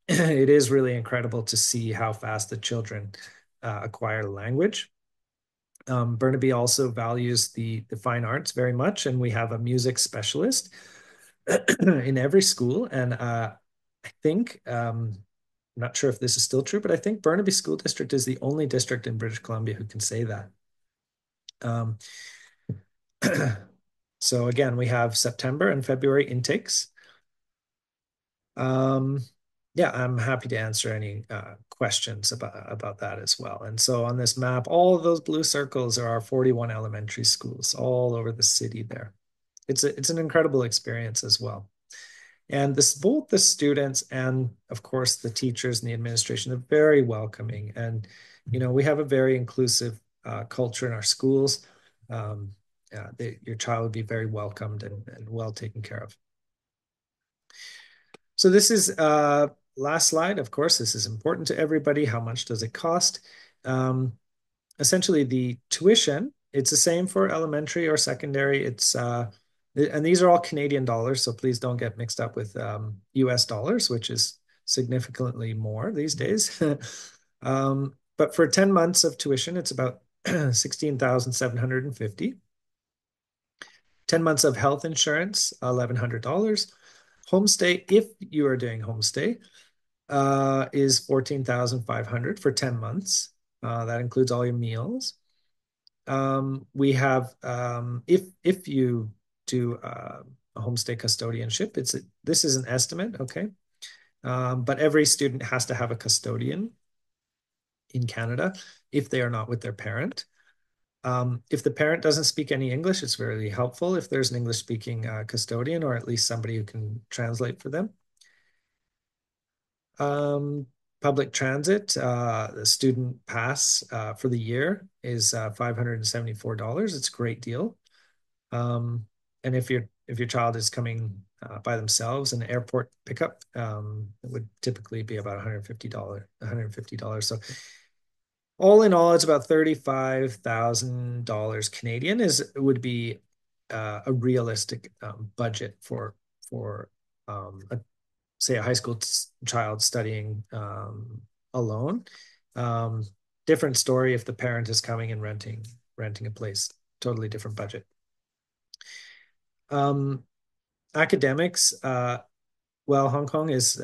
it is really incredible to see how fast the children acquire language. Burnaby also values the fine arts very much, and we have a music specialist in every school. And I think, I'm not sure if this is still true, but I think Burnaby School District is the only district in British Columbia who can say that. Um, so again, we have September and February intakes. Yeah, I'm happy to answer any questions about that as well. And so on this map, all of those blue circles are our 41 elementary schools all over the city there. It's an incredible experience as well. And both the students and of course the teachers and the administration are very welcoming. And we have a very inclusive culture in our schools. Your child would be very welcomed and well taken care of. So this is last slide. Of course, this is important to everybody. How much does it cost? Essentially, the tuition, it's the same for elementary or secondary. And these are all Canadian dollars, so please don't get mixed up with US dollars, which is significantly more these days. But for 10 months of tuition, it's about 16,750. 10 months of health insurance, $1,100. Homestay, if you are doing homestay, is 14,500 for 10 months. That includes all your meals. We have, if you do a homestay custodianship, this is an estimate, okay? But every student has to have a custodian in Canada if they are not with their parent. If the parent doesn't speak any English, it's very helpful if there's an English-speaking custodian or at least somebody who can translate for them. Public transit, the student pass for the year is $574. It's a great deal. And if your child is coming by themselves, an airport pickup it would typically be about $150. So all in all, it's about $35,000 Canadian would be a realistic budget for say a high school child studying alone. Different story if the parent is coming and renting a place, totally different budget. Academics, well, Hong Kong is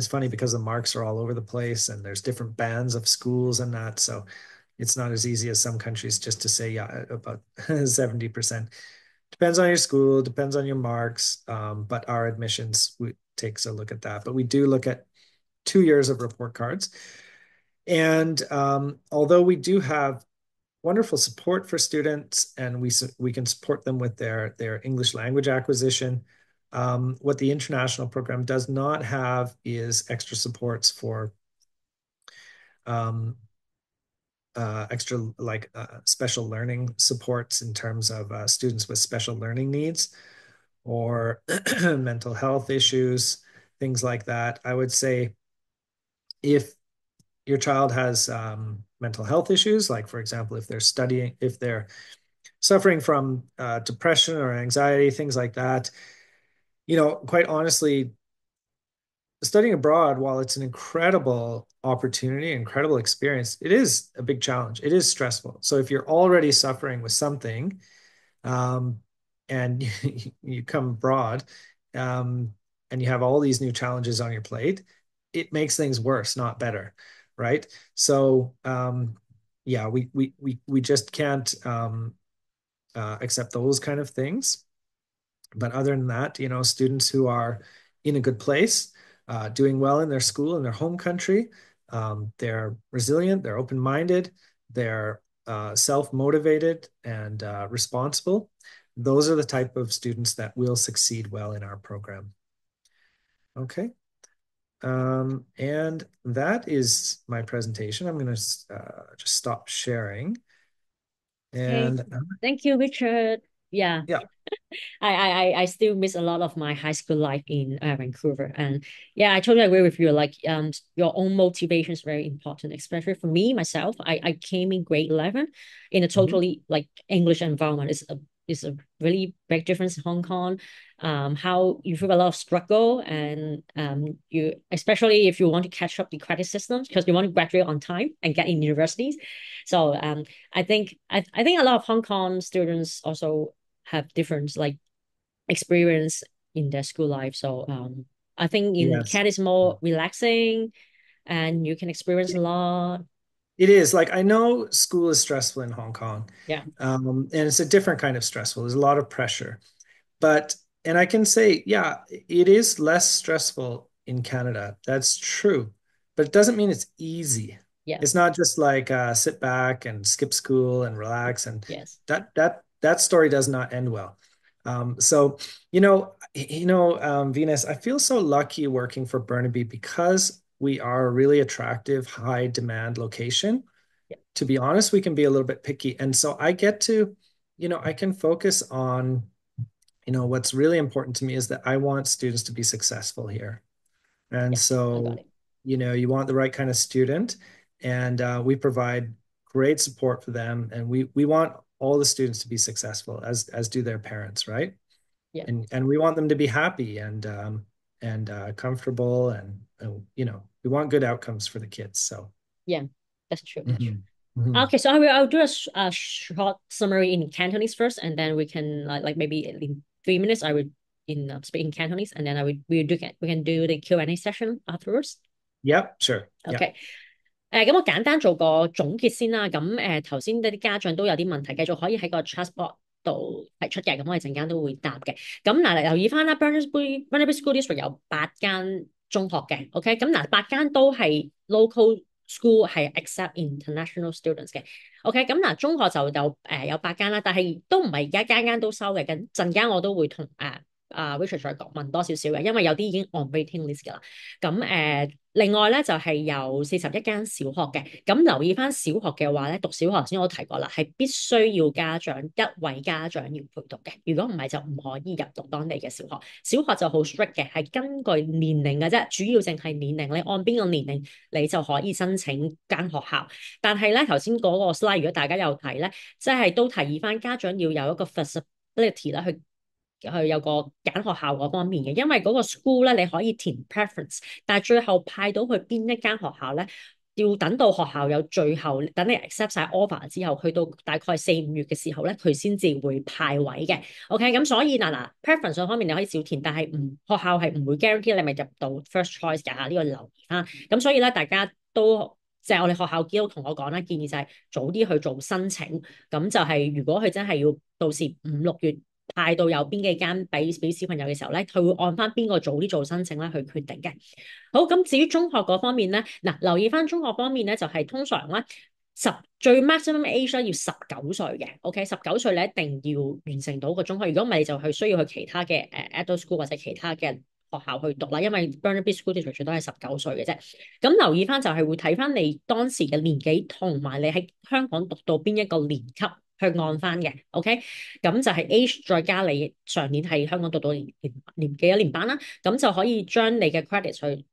funny because the marks are all over the place and there's different bands of schools and that. So it's not as easy as some countries just to say, yeah, about 70%. Depends on your school, depends on your marks. But our admissions takes a look at that. But we do look at 2 years of report cards. And although we do have wonderful support for students and we can support them with their English language acquisition, what the international program does not have is extra supports for um, extra like special learning supports in terms of students with special learning needs or mental health issues, things like that. I would say if your child has mental health issues, like for example, if they're suffering from depression or anxiety, things like that, quite honestly, studying abroad, while it's an incredible opportunity, incredible experience, it is a big challenge. It is stressful. So if you're already suffering with something, um, and you come abroad, um, and you have all these new challenges on your plate, it makes things worse, not better, right? So yeah, we just can't accept those kind of things. But other than that, students who are in a good place, doing well in their school, in their home country, they're resilient, they're open-minded, they're self-motivated and responsible. Those are the type of students that will succeed well in our program. Okay. And that is my presentation. I'm going to just stop sharing. Okay, And thank you, Richard. Yeah. yeah, I still miss a lot of my high school life in Vancouver. And yeah, I totally agree with you. Like your own motivation is very important, especially for me myself. I came in grade 11 in a mhm, totally like English environment. It's a really big difference in Hong Kong. How you feel a lot of struggle and you especially if you want to catch up the credit systems because you want to graduate on time and get in universities. So I think a lot of Hong Kong students also have different like experience in their school life. So I think in yes. Canada is more relaxing and you can experience a lot. It is like I know school is stressful in Hong Kong, Yeah, and it's a different kind of stressful. There's a lot of pressure, but and I can say, yeah, it is less stressful in Canada. That's true, but it doesn't mean it's easy. yeah, It's not just like sit back and skip school and relax, and yes, that story does not end well. So Venus, I feel so lucky working for Burnaby because we are a really attractive, high demand location. yeah, To be honest, we can be a little bit picky. And so I get to, I can focus on, what's really important to me is that I want students to be successful here. And yeah. I got so, it. you want the right kind of student, and we provide great support for them. And we want all the students to be successful, as do their parents, right? Yeah, And we want them to be happy and comfortable, and we want good outcomes for the kids. So. yeah. That's true. That's true. Mhm. Mhm. Okay, so I'll do a short summary in Cantonese first, and then we can like maybe in 3 minutes I would in speak in Cantonese, and then we can do the Q&A session afterwards. Yep, sure. Yeah. OK，咁我簡單做個總結先啦。咁頭先啲家長都有啲問題，繼續可以喺個 chatbot 度提出嘅。咁我哋陣間都會答嘅。咁嗱，留意翻啦，Burnaby School District 有8間中學嘅。OK，咁嗱8間都係 local school 係 accept international students 嘅。OK，咁嗱中學就有8間啦，但係都唔係而家間間都收嘅。咁陣間我都會同Richard 再問多少少嘅，因為有啲已經 on waiting list 㗎啦。咁另外咧就係有41間小學嘅，咁留意翻小學嘅話咧，讀小學先我提過啦，係必須要一位家長要陪讀嘅，如果唔係就唔可以入讀當地嘅小學。小學就好 strict 嘅，係根據年齡嘅啫，主要淨係年齡，你按邊個年齡你就可以申請間學校。但係咧頭先嗰個 slide 如果大家有睇咧，即係都提議翻家長要有一個 flexibility 啦，去有個揀學校嗰方面嘅，因為嗰個 school 咧你可以填 preference，但係最後派到去邊一間學校咧，要等到學校有最後等你 accept 晒 offer 之後，去到大概4、5月嘅時候咧，佢先至會派位嘅。OK，咁所以preference 方面你可以少填，但係學校係唔會 guarantee 你咪入到 first choice 㗎嚇，呢個留意翻。咁所以咧，大家都即係我哋學校都同我講啦，建議就係早啲去做申請。咁就係如果佢真係要到時5、6月派到有邊幾間俾小朋友嘅時候咧，佢會按翻邊個早啲做申請咧去決定嘅。好，咁至於中學嗰方面咧，留意翻中學方面咧，就係通常咧最 maximum age 咧要19歲嘅，OK，19歲你一定要完成到個中學，如果唔係你就需要去其他嘅adult school 或者其他嘅學校去讀啦，因為 Burnaby School District 都係19歲嘅啫。咁留意翻就係會睇翻你當時嘅年紀同埋你喺香港讀到邊一個年級。去按翻嘅，OK，咁就係 age 再加你上年喺香港讀到年幾一年班啦，咁就可以將你嘅 credit 去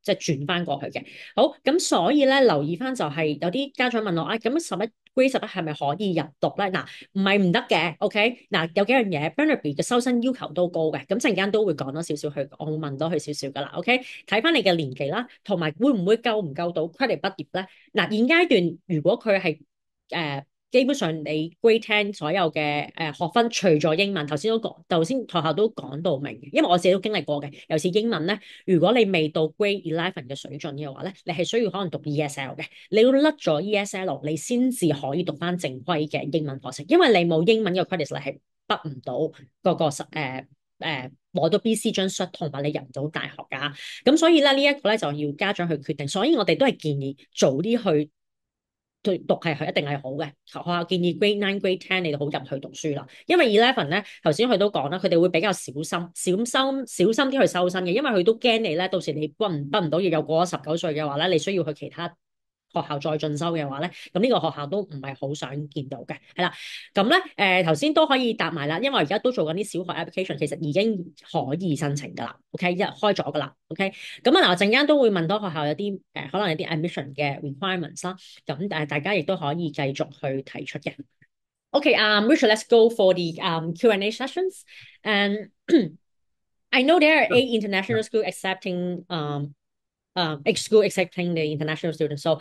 即係轉翻過去嘅。好，咁所以咧留意翻就係有啲家長問我啊，咁Grade 11係咪可以入讀咧？唔係唔得嘅，OK，有幾樣嘢 Burnaby 嘅收生要求都高嘅，咁陣間都會講多少少去，我會問多佢少少噶啦，OK，睇翻你嘅年紀啦，同埋會唔會夠唔夠到 credit 畢業咧？現階段如果佢係基本上你 Grade 10所有嘅學分，除咗英文，頭先學校都講到明嘅，因為我自己都經歷過嘅。尤其是英文咧，如果你未到 Grade 11嘅水準嘅話咧，你係需要可能讀 ESL 嘅。你要甩咗 ESL，你先至可以讀翻正規嘅英文課程，因為你冇英文嘅 credit 你係畢唔到嗰個攞到 BC 張 cert 同埋你入唔到大學㗎。咁所以咧呢一個咧就要家長去決定。所以我哋都係建議早啲去。讀係一定係好嘅，學校建議 Grade 9、Grade 10你哋好入去讀書啦。因為 11咧，頭先佢都講啦，佢哋會比較小心啲去收生嘅，因為佢都驚你咧，到時你畢唔到業又過咗19歲嘅話咧，你需要去其他學校再進修嘅話咧，咁呢個學校都唔係好想見到嘅，係啦。咁咧頭先都可以答埋啦，因為而家都做緊啲小學 application，其實已經可以申請噶啦，OK，開咗噶啦，OK。咁我陣間都會問多學校有啲可能有啲 admission 嘅 requirements 啦，咁大家亦都可以繼續去提出嘅。OK，Richard, let's go for the Q&A sessions. And I know there are 8 international schools accepting school accepting the international students. So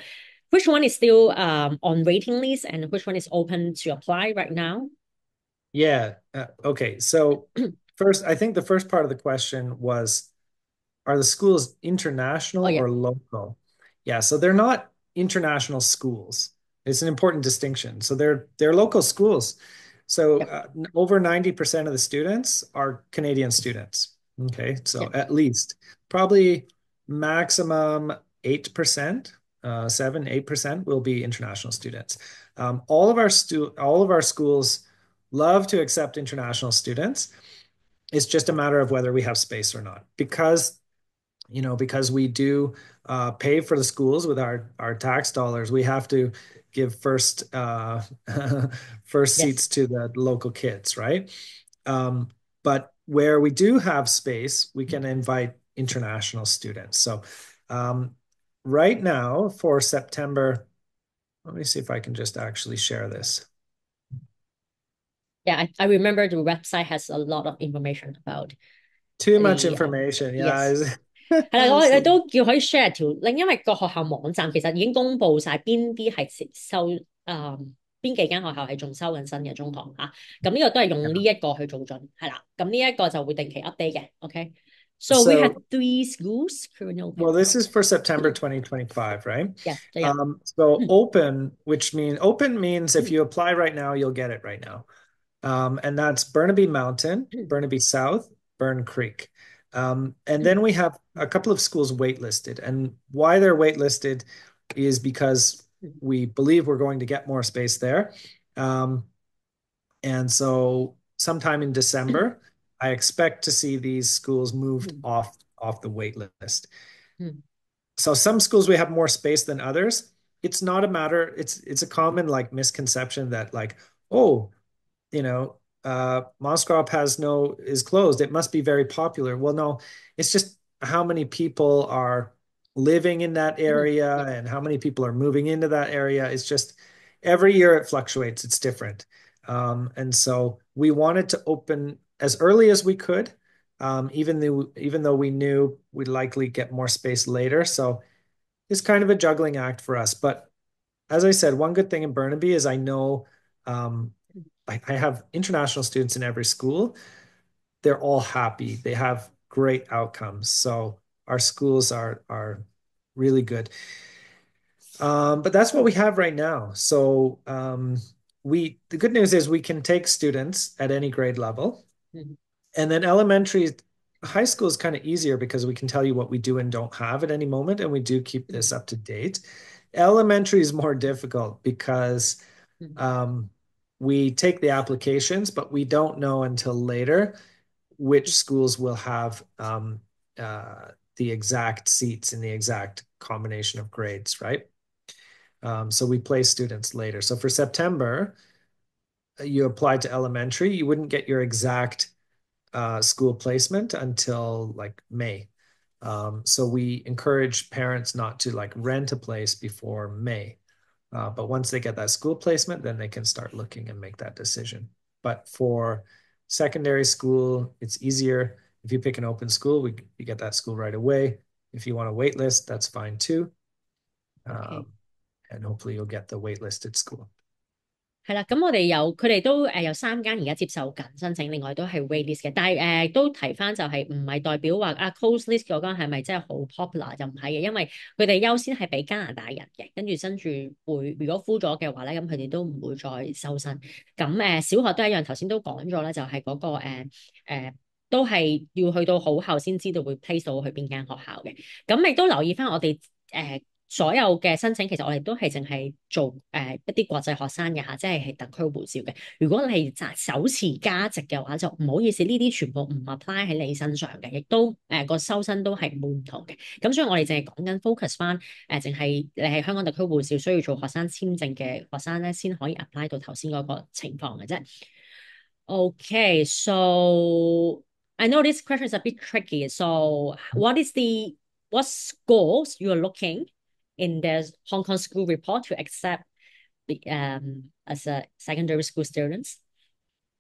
which one is still on waiting list and which one is open to apply right now? Yeah. Okay. So first, I think the first part of the question was, are the schools international Yeah. or local? Yeah. So they're not international schools. It's an important distinction. So they're local schools. So over 90% of the students are Canadian students. Okay. So at least probably maximum 8%, 7-8% will be international students. All of our schools love to accept international students. It's just a matter of whether we have space or not, because we do pay for the schools with our tax dollars. We have to give first seats to the local kids, right? But where we do have space, we can invite international students. So right now for September, let me see if I can just actually share this. Yeah, I remember the website has a lot of information about too much information. Yeah. Yes. 係啦，我哋都叫可以 share 條 link，因為個學校網站其實已經公布晒邊啲係收邊幾間學校係仲收緊新嘅中學嚇，咁呢個都係用呢一個去做準，係啦，咁呢一個就會定期 update 嘅。OK， so we have 3 schools currently open. Well, this is for September 2025, right? Yes. So open, open means if you apply right now, you'll get it right now. And that's Burnaby Mountain, Burnaby South, Burn Creek. And then we have a couple of schools waitlisted. And why they're waitlisted is because we believe we're going to get more space there. And so sometime in December, I expect to see these schools moved off the wait list. So some schools we have more space than others. It's not a matter, it's a common misconception that Moscrop is closed. It must be very popular. Well, no, it's just how many people are living in that area and how many people are moving into that area. It's just every year it fluctuates. It's different. And so we wanted to open as early as we could, even though we knew we'd likely get more space later. So is kind of a juggling act for us. But as I said, one good thing in Burnaby is I know um, I have international students in every school. They're all happy. They have great outcomes. So our schools are really good. But that's what we have right now. So the good news is we can take students at any grade level. Mhm. And then elementary, high school is kind of easier because we can tell you what we do and don't have at any moment, and we do keep this Mhm. up to date. Elementary is more difficult because Mhm. um, we take the applications, but we don't know until later which schools will have the exact seats in the exact combination of grades, right? So we place students later. So for September, you applied to elementary, you wouldn't get your exact school placement until like May. So we encourage parents not to like rent a place before May. But once they get that school placement, then they can start looking and make that decision. But for secondary school, it's easier. If you pick an open school, you get that school right away. If you want a wait list, that's fine too. OK。And hopefully you'll get the waitlisted school. 係啦，咁我哋佢哋都有3間而家接受緊申請，另外都係 wait list 嘅。但係都提翻就係唔係代表話close list 嗰間係咪真係好 popular 就唔係嘅，因為佢哋優先係俾加拿大人嘅，跟住會如果 full 咗嘅話咧，咁佢哋都唔會再收生。咁小學都一樣，頭先都講咗咧，就係嗰個都係要去到好後先知道會 place 到去邊間學校嘅。咁亦都留意翻我哋所有嘅申請，其實我哋都係淨係做一啲國際學生嘅嚇，即係特區護照嘅。如果你係手持加籍嘅話，就唔好意思，呢啲全部唔 apply 喺你身上嘅，亦都個收生都係冇唔同嘅。咁所以我哋淨係講緊 focus 翻淨係你係香港特區護照需要做學生簽證嘅學生咧，先可以 apply 到頭先嗰個情況嘅啫。Okay, so I know this question is a bit tricky. So what scores you are looking in the Hong Kong school report to accept as a secondary school students?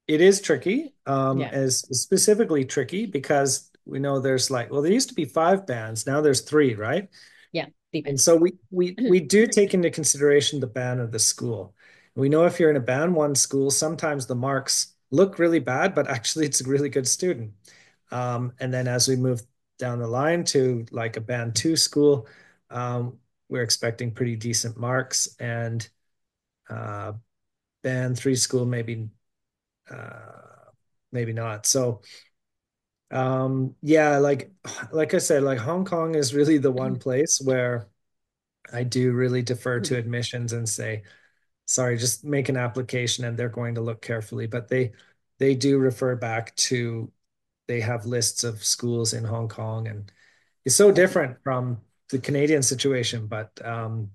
It is tricky, Yeah, as specifically tricky because we know there's like, well, there used to be 5 bands, now there's 3, right? yeah, And depends. so we do take into consideration the band of the school. We know if you're in a band 1 school, sometimes the marks look really bad, but actually it's a really good student. And then as we move down the line to like a band 2 school, we're expecting pretty decent marks, and uh, band 3 school maybe not. So yeah, like I said, like Hong Kong is really the one place where I do really defer to admissions and say, sorry, just make an application and they're going to look carefully. But they do refer back to, they have lists of schools in Hong Kong, and it's so Okay. different from the Canadian situation, but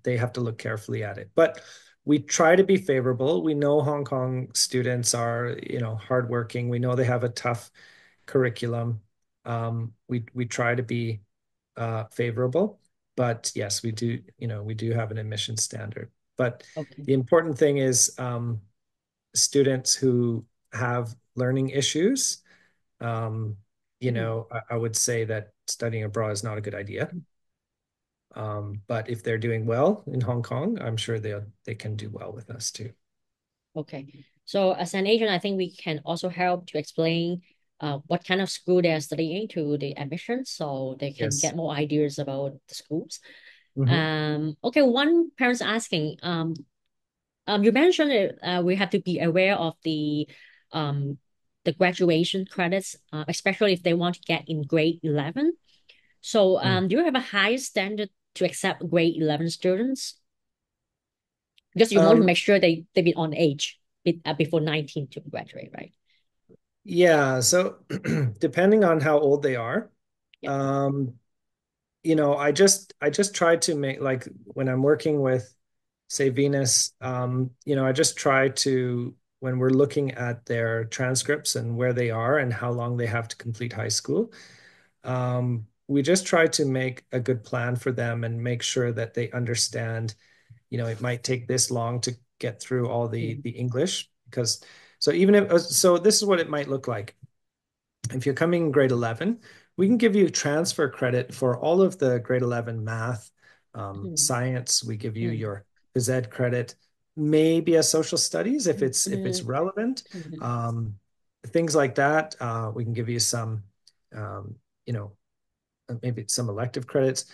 they have to look carefully at it. But we try to be favorable. We know Hong Kong students are, hardworking. We know they have a tough curriculum. We try to be favorable, but yes, we do have an admission standard. But Okay. the important thing is students who have learning issues. Um, Mhm. I would say that studying abroad is not a good idea. But if they're doing well in Hong Kong, I'm sure they can do well with us too. Okay. So as an agent, I think we can also help to explain what kind of school they are studying to the admissions so they can Yes. get more ideas about the schools. Mhm. Okay, one parent's asking, you mentioned we have to be aware of um, the graduation credits, especially if they want to get in grade 11. So Mm. do you have a high standard to accept grade 11 students? Because you want to Um, make sure they be on age before 19 to graduate, right? yeah, so depending on how old they are, Yeah. um, I just try to make, like when I'm working with, say, Venus, I just try to, when we're looking at their transcripts and where they are and how long they have to complete high school, we just try to make a good plan for them and make sure that they understand, it might take this long to get through all the Mm. the English, because so this is what it might look like. If you're coming in grade 11, we can give you transfer credit for all of the grade 11 math, Science, we give you your phys ed credit, maybe a social studies if it's relevant. Things like that. We can give you some, you know, maybe some elective credits.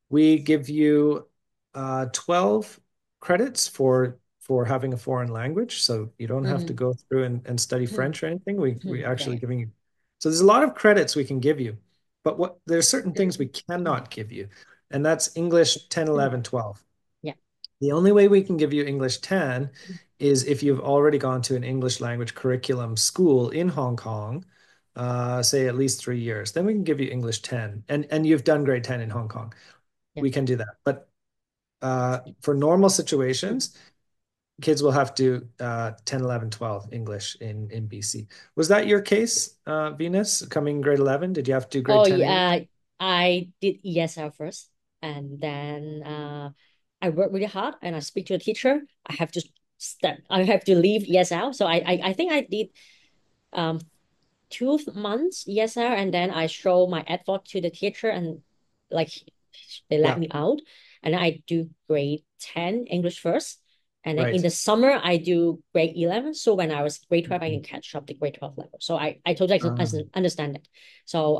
We give you 12 credits for having a foreign language. So you don't have to go through and study French or anything. We actually giving you. So there's a lot of credits we can give you, but there's certain things we cannot give you. And that's English 10, 11, 12. Yeah. The only way we can give you English 10 is if you've already gone to an English language curriculum school in Hong Kong, say at least 3 years. Then we can give you English 10, and you've done grade 10 in Hong Kong. Yeah. We can do that. But for normal situations, kids will have to 10, 11, 12 English in BC. Was that your case, Venus, coming grade 11? Did you have to do grade 10 English? I did ESL first, and then I worked really hard, and I speak to a teacher. I have to leave ESL. So I think I did 2 months ESL, and then I show my effort to the teacher, and like they let Yeah, me out, and I do grade 10 English first. And then in right. the summer, I do grade 11. So when I was grade 12, I can catch up the grade 12 level. So I totally understand it. So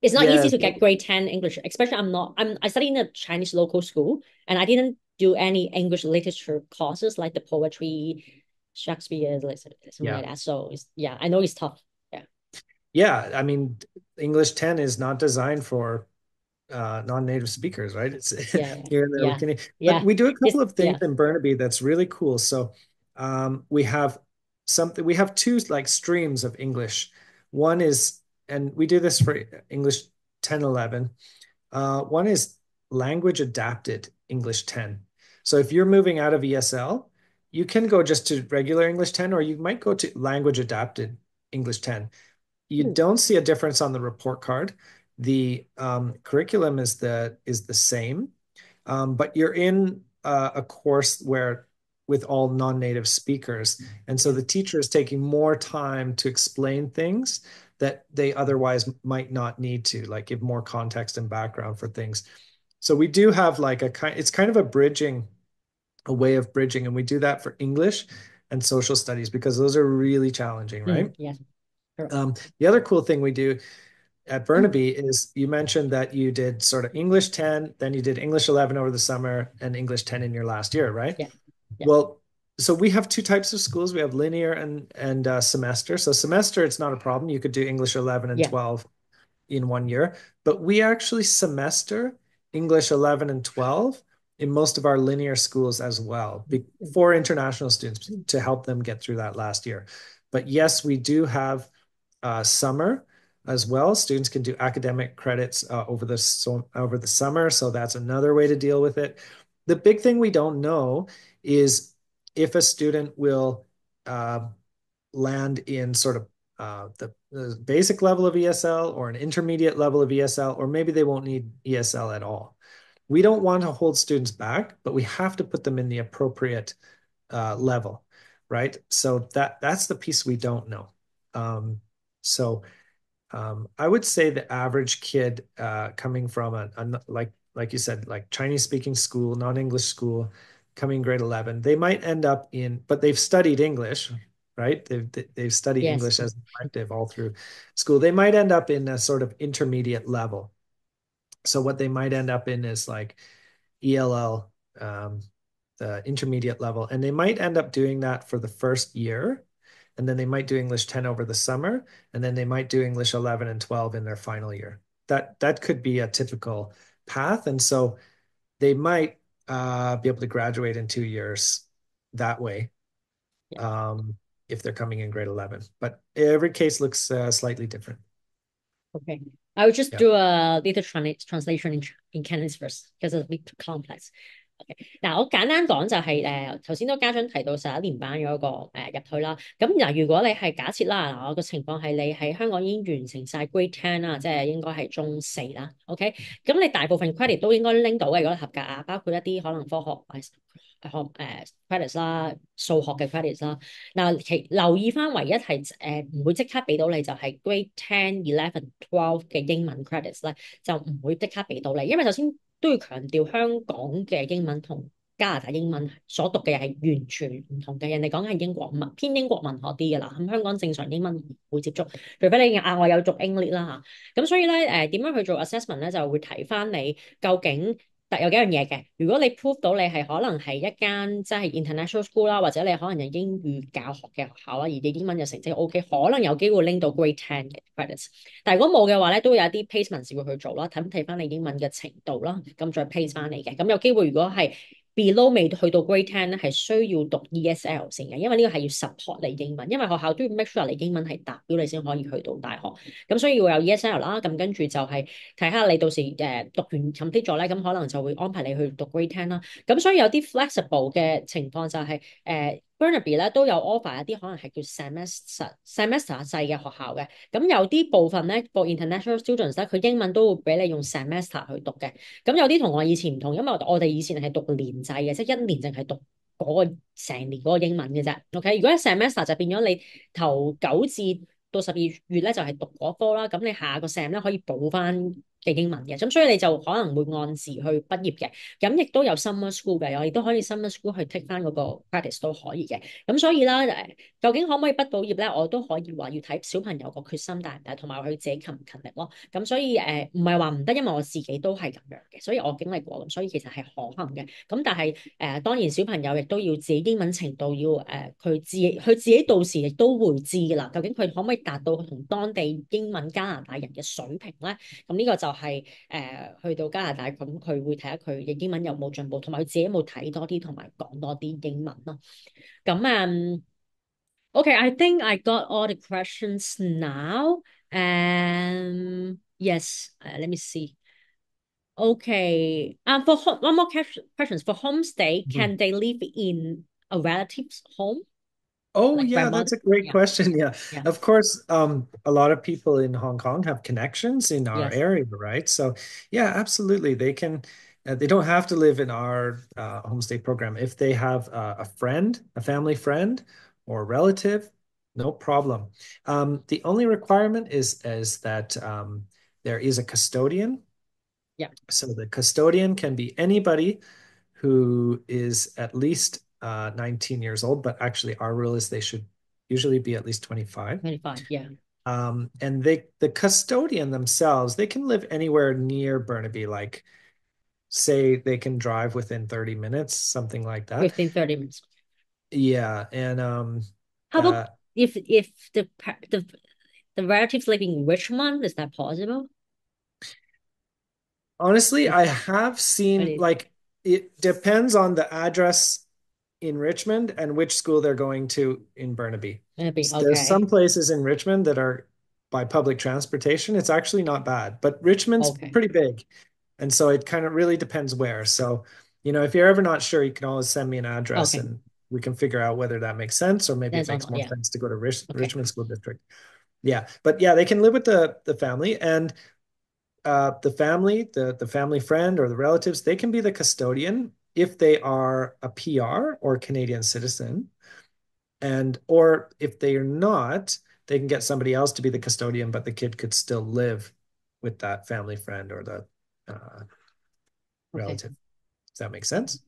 it's not easy Yeah, to get grade 10 English, especially I study in a Chinese local school, and I didn't do any English literature courses like the poetry, Shakespeare, something yeah. like that. So yeah, I know it's tough. Yeah. Yeah, I mean, English 10 is not designed for non-native speakers, right? It's Yeah. here and there with Yeah. Canadian. But Yeah. we do a couple of things Yeah. in Burnaby that's really cool. So we have we have two like streams of English. One is, and we do this for English 10, 11. One is language adapted English 10. So if you're moving out of ESL, you can go just to regular English 10, or you might go to language adapted English 10. You don't see a difference on the report card. The curriculum is the same, but you're in a course where with all non-native speakers, and so the teacher is taking more time to explain things that they otherwise might not need to, like give more context and background for things. So we do have like it's kind of a way of bridging, and we do that for English and social studies because those are really challenging, right? Yes. Sure. The other cool thing we do at Burnaby is you mentioned that you did sort of English 10, then you did English 11 over the summer and English 10 in your last year, right? Yeah. Yeah. Well, so we have two types of schools. We have linear and semester. So semester, it's not a problem. You could do English 11 and Yeah. 12 in 1 year, but we actually semester English 11 and 12 in most of our linear schools as well for international students to help them get through that last year. But yes, we do have summer as well. Students can do academic credits over the summer, so that's another way to deal with it. The big thing we don't know is if a student will land in sort of the basic level of ESL or an intermediate level of ESL, or maybe they won't need ESL at all. We don't want to hold students back, but we have to put them in the appropriate level, right? So that's the piece we don't know. So I would say the average kid coming from like you said, like Chinese speaking school, non-English school, coming grade 11, they might end up but they've studied English, right? They've studied Yes. English as an elective all through school. They might end up in a sort of intermediate level. So what they might end up in is like ELL, the intermediate level, and they might end up doing that for the first year, and then they might do English 10 over the summer, and then they might do English 11 and 12 in their final year. That could be a typical path, and so they might be able to graduate in 2 years that way, Yeah. if they're coming in grade 11. But every case looks slightly different. Okay. I would just Yeah. do a little translation in Cantonese first because it's a bit too complex. OK，嗱，我簡單講就係頭先都家長提到11年班嗰個入去啦。咁嗱，如果你係假設啦，嗱，我個情況係你喺香港已經完成晒 Grade 10啦，即係應該係中四啦。OK，咁你大部分 credit 都應該拎到嘅，如果你合格啊，包括一啲可能科學credits 啦、數學嘅 credits 啦。嗱，留意翻，唯一係唔會即刻俾到你就係 Grade 10、11、12嘅英文 credits 咧，就唔會即刻俾到你，因為首先都要強調香港嘅英文同加拿大英文所讀嘅係完全唔同嘅。人哋講係英國文偏英國文學啲嘅啦，咁香港正常英文唔會接觸，除非你額外有讀 English 啦嚇。咁所以咧點樣去做 assessment 咧，就會提翻你究竟。但有幾樣嘢嘅，如果你 prove 到你係可能係一間即係 international school 啦，或者你可能係英語教學嘅學校啦，而你英文嘅成績 OK，可能有機會拎到 grade 10嘅 credits。但係如果冇嘅話咧，都會有一啲 placement 會去做啦，睇翻你英文嘅程度啦，咁再 place 翻你嘅。咁有機會如果係 below 未去到 grade 10咧，係需要讀 ESL 先嘅，因為呢個係要 support 你英文，因為學校都要 make sure 你英文係達標，你先可以去到大學。咁所以要有 ESL 啦，咁跟住就係睇下你到時讀完 complete 咗咧，咁可能就會安排你去讀 grade 10啦。咁所以有啲 flexible 嘅情況就係Burnaby 咧都有 offer 一啲可能係叫 semester 制嘅學校嘅，咁有啲部分咧個 international students 咧，佢英文都會俾你用 semester 去讀嘅。咁有啲同我以前唔同，因為我哋以前係讀年制嘅，即係一年淨係讀嗰個成年嗰個英文嘅啫。OK，如果 semester 就變咗你頭9至到12月咧就係讀嗰科啦，咁你下個 sem 咧可以補翻嘅英文嘅，咁所以你就可能會按時去畢業嘅，咁亦都有 summer school 嘅，我亦都可以 summer school 去 take 翻嗰個 practice 都可以嘅，咁所以啦究竟可唔可以畢到業咧，我都可以話要睇小朋友個決心大唔大，同埋佢自己勤唔勤力咯，咁所以唔係話唔得，因為我自己都係咁樣嘅，所以我經歷過，咁所以其實係可行嘅，咁但係當然小朋友亦都要自己英文程度要佢自己到時亦都會知㗎啦，究竟佢可唔可以達到同當地英文加拿大人嘅水平咧？咁呢個就係去到加拿大，咁佢會睇下佢嘅英文有冇進步，同埋佢自己有冇睇多啲，同埋講多啲英文咯。咁OK, I think I got all the questions now. Yes, let me see. Okay, one more questions for homestay. Mhm. Can they live in a relative's home, Oh, like yeah, grandmother? that's a great Yeah, question. Yeah. yeah, Of course, a lot of people in Hong Kong have connections in our yes. area, right? So, yeah, absolutely. They don't have to live in our homestay program. If they have a friend, a family friend, or a relative, no problem. The only requirement is that there is a custodian. Yeah, So the custodian can be anybody who is at least 19 years old, but actually our rule is they should usually be at least 25. 25. Yeah. And the custodian themselves, they can live anywhere near Burnaby, like say they can drive within 30 minutes, something like that. Within 30 minutes. Yeah, and How about if the relatives live in Richmond, is that possible? honestly, If I have seen really like it depends on the address in Richmond and which school they're going to in Burnaby. maybe There's some okay. places in Richmond that are by public transportation. It's actually not bad, but Richmond's Okay. pretty big. And so it kind of really depends where. So, if you're ever not sure, you can always send me an address Okay. and we can figure out whether that makes sense or maybe it That's makes all. more Yeah. sense to go to Okay. Richmond School District. Yeah, but yeah, they can live with the family and the family, the family friend or the relatives, they can be the custodian if they are a PR or Canadian citizen. And or if they are not, they can get somebody else to be the custodian, but the kid could still live with that family friend or the Okay. relative. Does that make sense?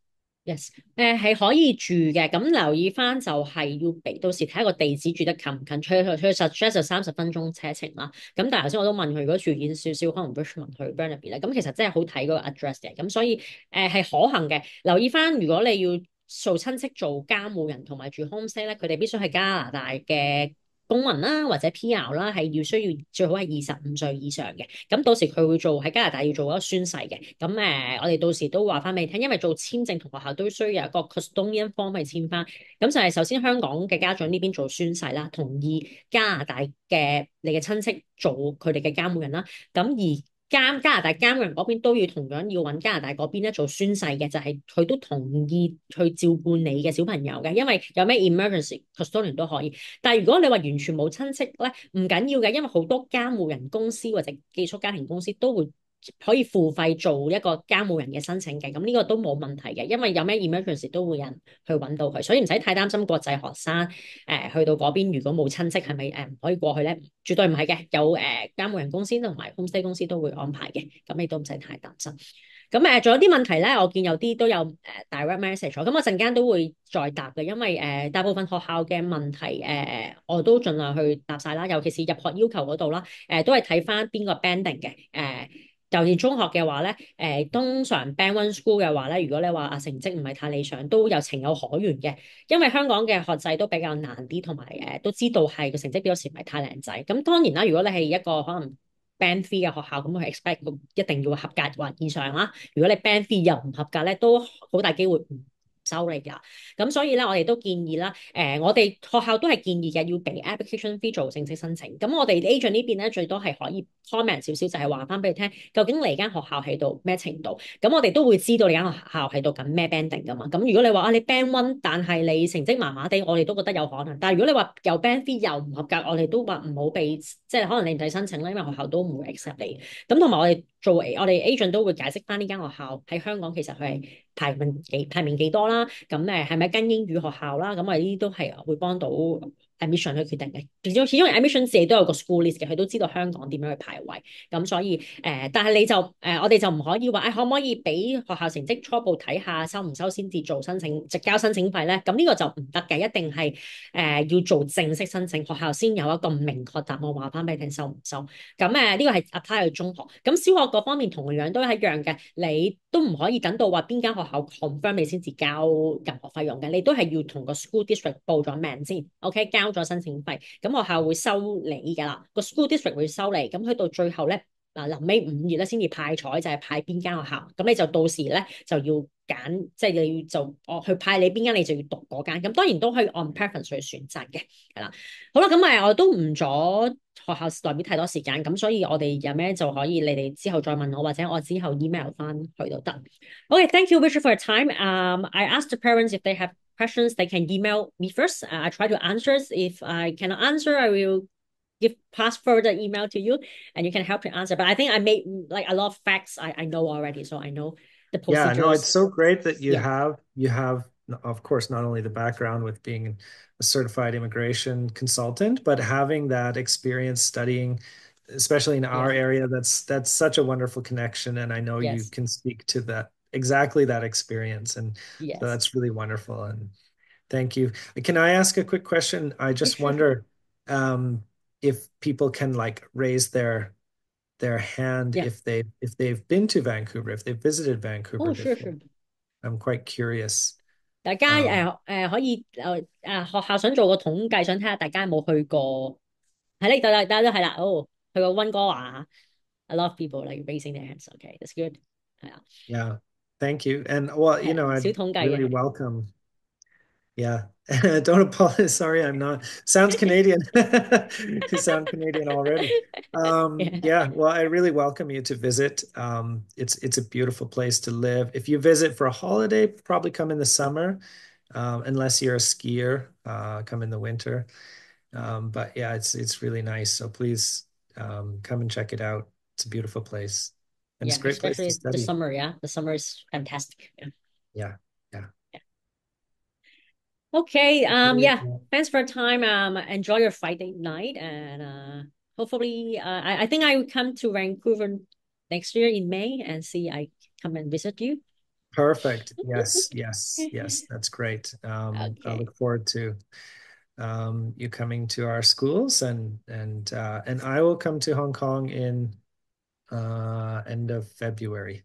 Yes. 係可以住嘅，咁留意翻就係要俾到時睇下個地址住得近唔近，佢 suggest 就30分鐘車程啦。咁但係頭先我都問佢，如果住遠少少，可能 Richmond 去 Burnaby 咧，咁其實真係好睇嗰個 address 嘅。咁所以係可行嘅。留意翻，如果你要做親戚做監護人同埋住 homestay 咧，佢哋必須係加拿大嘅公民啦，或者 PR 啦，係需要最好係25歲以上嘅。咁到時佢會做喺加拿大要做一個宣誓嘅。咁我哋到時都話翻俾你聽，因為做簽證同學校都需要有一個 custodian form 去簽翻。咁就係首先香港嘅家長呢邊做宣誓啦，同意加拿大嘅你嘅親戚做佢哋嘅監護人啦。咁而加拿大監護人嗰邊都要同樣要揾加拿大嗰邊咧做宣誓嘅，就係佢都同意去照顧你嘅小朋友嘅，因為有咩 emergency custodian 都可以。但係如果你話完全冇親戚咧，唔緊要嘅，因為好多監護人公司或者寄宿家庭公司都會可以付費做一個監護人嘅申請嘅，咁呢個都冇問題嘅，因為有咩 emergency 都會有人去揾到佢，所以唔使太擔心國際學生去到嗰邊如果冇親戚係咪唔可以過去咧？絕對唔係嘅，有監護人公司同埋 homestay 公司都會安排嘅，咁你都唔使太擔心。咁仲有啲問題咧，我見有啲都有direct message 咗，咁我陣間都會再答嘅，因為大部分學校嘅問題我都盡量去答晒啦，尤其是入學要求嗰度啦，都係睇翻邊個 banding 嘅就連中學嘅話咧，通常 Band One School 嘅話咧，如果你話成績唔係太理想，都有情有可原嘅，因為香港嘅學制都比較難啲，同埋都知道係個成績表有時唔係太靚仔。咁當然啦，如果你係一個可能 Band Three 嘅學校，咁佢 expect 一定要合格或以上啦。如果你 Band Three 又唔合格咧，都好大機會唔收你㗎。咁所以咧，我哋都建議啦，我哋學校都係建議嘅，要俾 application fee 做正式申請。咁我哋 agent 呢邊咧，最多係可以 comment 少少，就係話翻俾你聽，究竟你間學校喺度咩程度？咁我哋都會知道你間學校喺度緊咩 banding 㗎嘛。咁如果你話你 band one，但係你成績麻麻地，我哋都覺得有可能。但係如果你話又 band three 又唔合格，我哋都話唔好俾，即係可能你唔使申請啦，因為學校都唔會 accept 你。咁同埋我哋 agent 都會解釋翻呢間學校喺香港其實佢係排名幾多啦，咁係咪跟英語學校啦？咁我哋呢啲都係會幫到 admission 去決定嘅。始終 admission 自己都有個 school list 嘅，佢都知道香港點樣去排位。咁所以但係我哋就唔可以話可唔可以俾學校成績初步睇下收唔收先至做申請，直交申請費咧？咁呢個就唔得嘅，一定係要做正式申請，學校先有一個明確答案話翻俾你聽收唔收。咁呢個係 apply 去中學，咁小學嗰方面同樣都係一樣嘅，你都唔可以等到話邊間學校 confirm 你先至交任何費用嘅，你都係要同個 school district 報咗名先，OK 交咗申請費，咁學校會收你噶啦，個 school district 會收你，咁去到最後咧臨尾5月咧先至派彩，就係派邊間學校，咁你就到時咧就要揀，即係你就去派你邊間，你就要讀嗰間，咁當然都可以按 preference 去選擇嘅，係啦。好啦，咁我都唔阻學校代表太多時間，咁所以我哋有咩就可以你哋之後再問我，或者我之後 email 翻去都得。Okay, thank you, Richard, for your time. I asked the parents if they have questions, they can email me first. I try to answer. If I cannot answer, I will pass further email to you, and you can help to answer. But I think I made like a lot of facts I know already, so I know the Yeah, no, it's procedures. so great that Yeah. you have, of course, not only the background with being a certified immigration consultant, but having that experience studying, especially in our Yeah. area, that's such a wonderful connection. And I know you Yes. can speak to that exactly that experience. And so Yes. that's really wonderful. And thank you. Can I ask a quick question? I Yeah. just Sure. Sure. wonder if people can like raise their hand Yeah. if they've been to Vancouver, if they've visited Vancouver Oh, sure. before. Sure. I'm quite curious. 大家 Um, 可以學校想做個統計，想睇下大家有冇去過。係呢度大家都係啦，去過溫哥華。A lot of people like raising their hands. Okay, that's good. 係啊，yeah, thank you. And well,係啊，I小統計嘅really係。welcome. Yeah. Don't apologize. Sorry, I'm not. Sounds Canadian. You sound Canadian already. Yeah. Yeah, well, I really welcome you to visit. It's a beautiful place to live. If you visit for a holiday, probably come in the summer, unless you're a skier, come in the winter. But yeah, it's really nice. So please come and check it out. It's a beautiful place. And it's Yeah, a great place to especially the study. summer. Yeah, the summer is fantastic. Yeah. Yeah. Yeah. Yeah. Okay. Great. Yeah. Thanks for your time. Enjoy your Friday night, and hopefully, I think I will come to Vancouver next year in May and see I come and visit you. Perfect. Yes, yes, yes. That's great. I Okay. look forward to you coming to our schools and I will come to Hong Kong in end of February.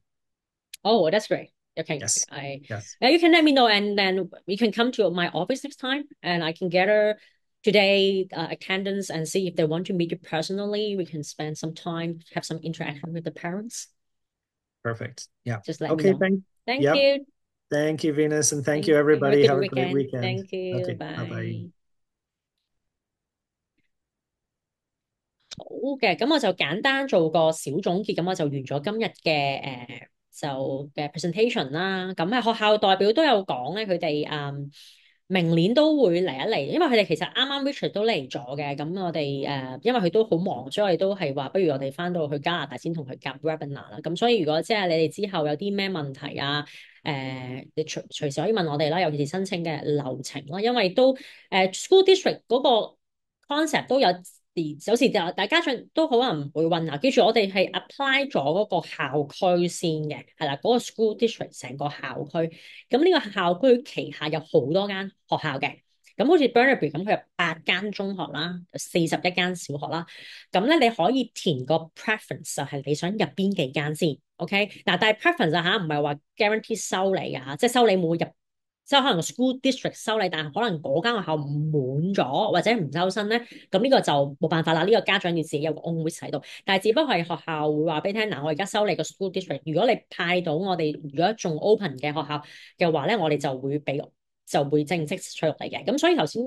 Oh, that's great. Okay, Yes. I Yes. you can let me know, and then we can come to my office next time, and I can gather today attendance and see if they want to meet you personally. We can spend some time, have some interaction with the parents. Perfect. Yeah. Just let me Okay, know. Thank yep. you. Thank you, Venus, and thank you Thank you. Have a everybody. good Have a great weekend. weekend. Thank you. Okay, bye-bye. Bye. 好嘅，咁我就簡單做個小總結，咁我就完咗今日嘅presentation 啦。咁學校代表都有講咧，佢哋明年都會嚟一嚟，因為佢哋其實啱啱 Richard 都嚟咗嘅。咁我哋因為佢都好忙，所以我哋都係話不如我哋翻到去加拿大先同佢夾 webinar 啦。咁所以如果即係你哋之後有啲咩問題啊，你隨時可以問我哋啦，尤其是申請嘅流程啦，因為都school district 嗰個 concept 都有有時大家長都可能唔會混淆，記住我哋係 apply 咗嗰個校區先嘅，係啦，嗰個 school district 成個校區。咁呢個校區旗下有好多間學校嘅，咁好似 Burnaby 咁，佢有8間中學啦，有41間小學啦。咁咧你可以填個 preference 就係你想入邊幾間先，OK？嗱，但係 preference 嚇唔係話 guarantee 收你㗎嚇，即係收你冇入。即係可能 school district 收你，但係可能嗰間學校唔滿咗或者唔收生咧，咁呢個就冇辦法啦。呢個家長要自己有個 own risk 喺度，但係只不過係學校會話俾你聽，嗱，我而家收你個 school district，如果你派到我哋如果仲 open 嘅學校嘅話咧，我哋就會正式取錄你嘅。咁所以頭先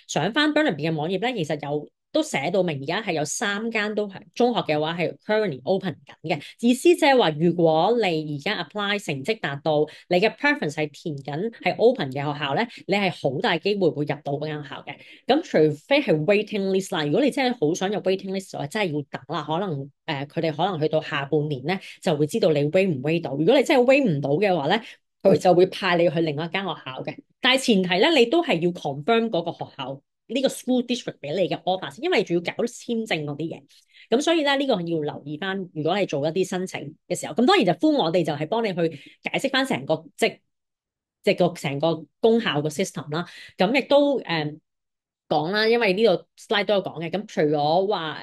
上翻 Burnaby 嘅網頁咧，其實都寫到明，而家係有3間都係中學嘅話係 currently open 緊嘅，意思即係話，如果你而家 apply 成績達到，你嘅 preference 係填緊係 open 嘅學校咧，你係好大機會會入到嗰間學校嘅。咁除非係 waiting list 啦，如果你真係好想入 waiting list，就真係要等啦。可能佢哋可能去到下半年咧就會知道你 wait 唔 wait 到。如果你真係 wait 唔到嘅話咧，佢就會派你去另一間學校嘅。但係前提咧，你都係要 confirm 嗰個學校。呢個 school district 俾你嘅 offer 先，因為你仲要搞簽證嗰啲嘢，咁所以咧呢個要留意翻。如果你做一啲申請嘅時候，咁當然就呼我哋就係幫你去解釋翻成個即個成個公校個 system 啦。咁亦都講啦，因為呢度 slide 都有講嘅。咁除咗話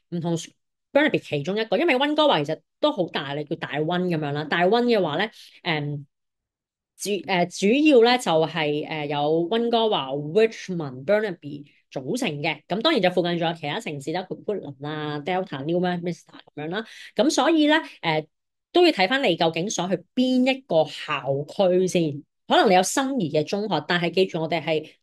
唔同 Burnaby 其中一個，因為溫哥華其實都好大，你叫大溫咁樣啦。大溫嘅話咧主要咧就係有溫哥華、Richmond、Burnaby 組成嘅，咁當然就附近仲有其他城市啦，譬如 Woodland 啊、Delta、Newmaster 咁樣啦，咁所以咧都要睇翻你究竟想去邊一個校區先。可能你有心儀嘅中學，但係記住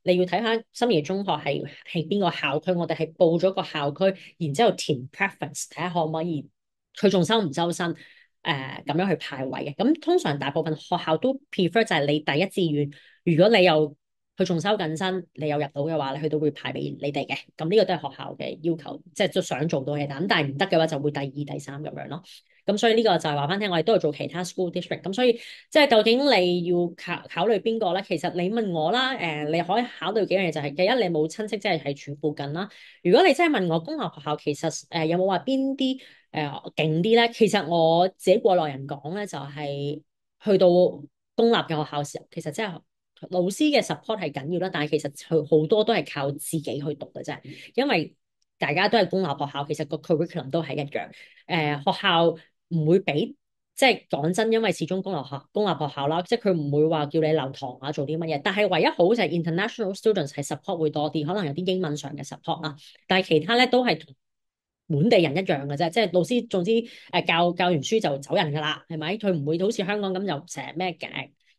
你要睇下心儀中學係邊個校區，我哋係報咗個校區，然之後填 preference 睇下可唔可以佢仲收唔收生。咁樣去派位嘅，咁通常大部分學校都 prefer 就係你第一志願，如果你又佢仲收緊生，你又入到嘅話咧，佢都會派俾你哋嘅。咁呢個都係學校嘅要求，即係都想做到嘅。咁但係唔得嘅話，就會第二、第三咁樣咯。咁所以呢個就係話翻聽，我哋都係做其他 school district。咁所以即係究竟你要考慮邊個咧？其實你問我啦，你可以考慮幾樣嘢，就係第一，你冇親戚即係喺住附近啦。如果你真係問我公立學校，其實有冇話邊啲勁啲咧？其實我自己過來人講咧，就係去到公立嘅學校時候，其實真係老師嘅 support 係緊要啦，但係其實佢好多都係靠自己去讀嘅啫，因為大家都係公立學校，其實個 curriculum 都係一樣。學校唔會俾，即係講真，因為始終公立學校啦，即係佢唔會話叫你留堂啊，做啲乜嘢。但係唯一好就係 international students 係 support 會多啲，可能有啲英文上嘅 support 啦。但係其他咧都係同本地人一樣嘅啫，即係老師總之教完書就走人㗎啦，係咪？佢唔會好似香港咁又成日咩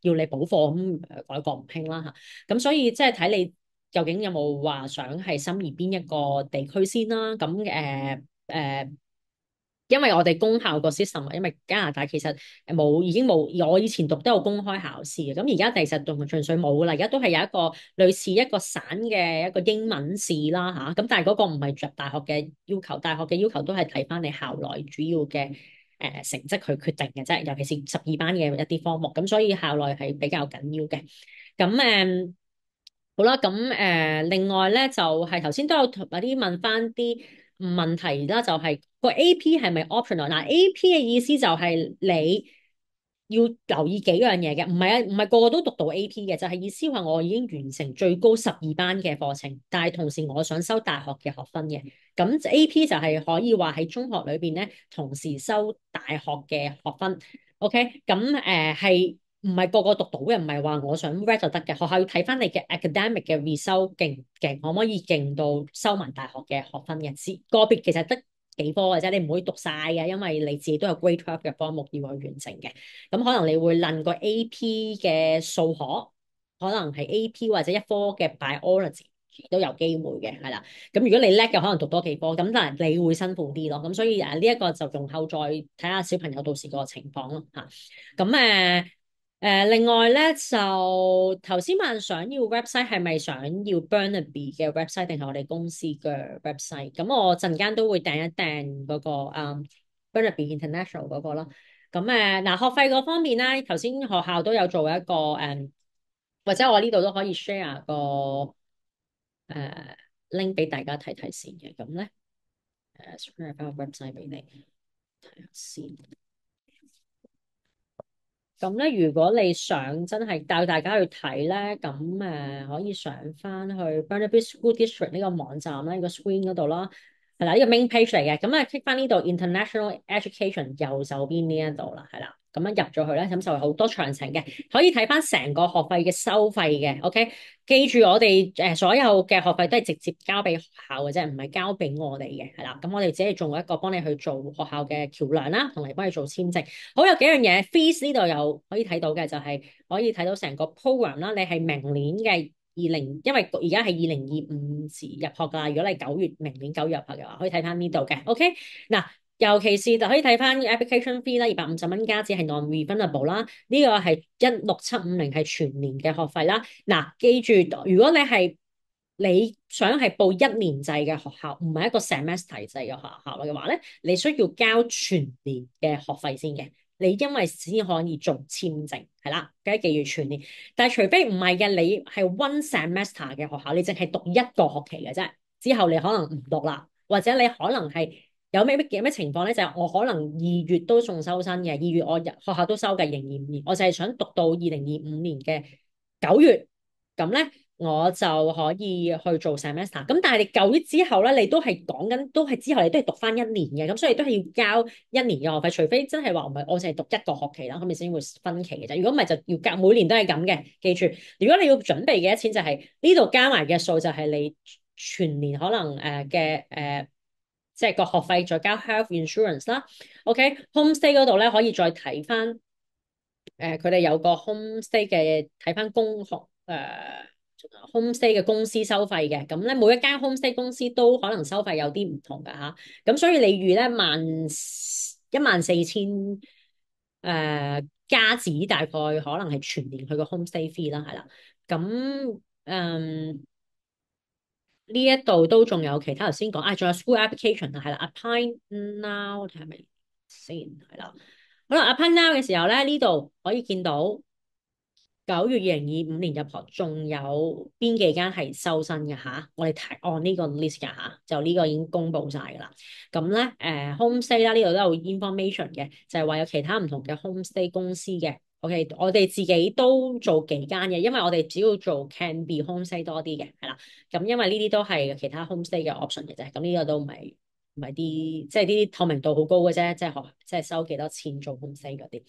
要你補課咁，改過唔興啦嚇。咁所以即係睇你究竟有冇話想係心儀邊一個地區先啦。咁因為我哋公校個 system，因為加拿大其實已經冇，我以前讀都有公開考試嘅，咁而家其實仲純粹冇啦，而家都係有一個類似一個省嘅一個英文試啦嚇，咁但係嗰個唔係入大學嘅要求，大學嘅要求都係睇翻你校內主要嘅成績去決定嘅啫，尤其是12班嘅一啲科目，咁所以校內係比較緊要嘅。咁好啦，咁另外咧就係頭先都有啲問翻啲問題啦，就係個 AP 係咪 optional？嗱，AP 嘅意思就係你要留意幾樣嘢嘅，唔係個個都讀到 AP 嘅，就係意思話我已經完成最高12班嘅課程，但係同時我想收大學嘅學分嘅，咁 AP 就係可以話喺中學裏邊咧同時收大學嘅學分。OK，咁係。唔係個個讀到嘅，唔係話我想 read 就得嘅。學校要睇翻你嘅 academic 嘅 result 勁唔勁，可唔可以勁到收埋大學嘅學分嘅？個別其實得幾科嘅啫，你唔會讀晒嘅，因為你自己都有 grade 12嘅科目要去完成嘅。咁可能你會論個 AP 嘅數學，可能係 AP 或者一科嘅 biology 都有機會嘅，係啦。咁如果你叻嘅，可能讀多幾科，咁但係你會辛苦啲咯。咁所以呢一個就用後再睇下小朋友到時個情況咯嚇。咁另外咧就頭先問想要 website 係咪想要 Burnaby 嘅 website 定係我哋公司嘅 website？咁我陣間都會訂一訂嗰個Burnaby International 嗰個啦。咁嗱學費嗰方面咧，頭先學校都有做一個或者我呢度都可以 share 個link 俾大家睇睇先嘅。咁咧 share 翻個 website 俾你睇下先。咁咧，如果你想真係帶大家去睇咧，咁可以上翻去 Burnaby School District 呢個網站啦，呢個 screen 嗰度啦，係啦，呢個 main page 嚟嘅。咁click 翻呢度 International Education 右手邊呢一度啦，係啦。咁入咗去咧，咁就好多詳情嘅，可以睇翻成個學費嘅收費嘅。OK，記住我哋所有嘅學費都係直接交俾學校嘅啫，唔係交俾我哋嘅，係啦。咁我哋只係做一個幫你去做學校嘅橋梁啦，同埋幫你做簽證。好，有幾樣嘢 fees 呢度有可以睇到嘅，就係可以睇到成個 program 啦。你係明年嘅因為而家係2025時入學㗎。如果你明年9月入學嘅話，可以睇翻呢度嘅。OK，嗱。尤其是就可以睇翻 application fee 啦，250蚊加紙係 non-refundable 啦，呢個係16750係全年嘅學費啦。嗱，記住，如果你想係報1年制嘅學校，唔係一個 semester 制嘅學校嘅話咧，你需要交全年嘅學費先嘅。你因為先可以做簽證，係啦，記住全年。但係除非唔係嘅，你係 one semester 嘅學校，你淨係讀一個學期嘅啫，之後你可能唔讀啦，或者你可能係。有咩情況咧？就係我可能2月都仲收生嘅，2月我學校都收嘅2025年，我就係想讀到2025年嘅9月，咁咧我就可以去做 semester。咁但係你9月之後咧，你都係講緊，都係之後你都係讀翻1年嘅，咁所以都係要交1年嘅學費，除非真係話唔係，我淨係讀一個學期啦，咁你先會分期嘅啫。如果唔係就要交，每年都係咁嘅。記住，如果你要準備嘅錢就係呢度加埋嘅數，就係你全年可能即係個學費再加 health insurance 啦。OK，homestay 嗰度咧可以再睇翻，佢哋有個 homestay 嘅睇翻homestay 嘅公司收費嘅。咁咧每一間 homestay 公司都可能收費有啲唔同㗎吓。咁所以你預咧14000加紙，大概可能係全年佢個 homestay fee 啦，係啦。咁呢一度都仲有其他頭先講，仲有 school application 啊，係啦，apply now 睇下咪先，係啦，好啦，apply now 嘅時候咧，呢度可以見到9月2025年入學，仲有邊幾間係收生嘅吓，我哋睇按呢個 list 噶吓，就呢個已經公布晒噶啦。咁咧homestay 啦，呢度都有 information 嘅，就係話有其他唔同嘅 homestay 公司嘅。OK，我哋自己都做幾間嘅，因為我哋只要做 can be homestay 多啲嘅，係啦。咁因為呢啲都係其他 homestay 嘅 option 嘅啫。咁呢個都唔係啲即係啲透明度好高嘅啫，即係收幾多錢做 homestay 嗰啲。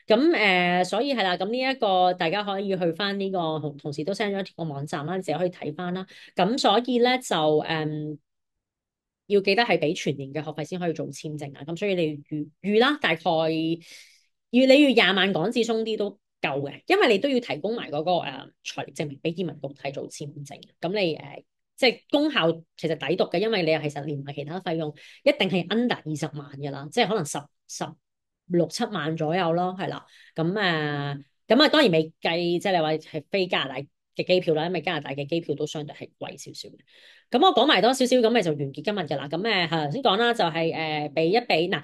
咁所以係啦，咁呢一個大家可以去翻呢個同時都 send 咗個網站啦，你自己可以睇翻啦。咁所以咧就要記得係俾全年嘅學費先可以做簽證啊。咁所以你預啦，大概你要20萬港紙鬆啲都夠嘅，因為你都要提供埋嗰個財力證明俾移民局睇做簽證。咁你即係功效其實抵讀嘅，因為你其實連埋其他費用一定係 under 20萬嘅啦，即係可能16-17萬左右咯，係啦。咁當然未計，即係你話係飛加拿大嘅機票啦，因為加拿大嘅機票都相對係貴少少嘅。咁我講埋多少少，咁咪就完結今日嘅啦。咁係頭先講啦，就係俾一俾嗱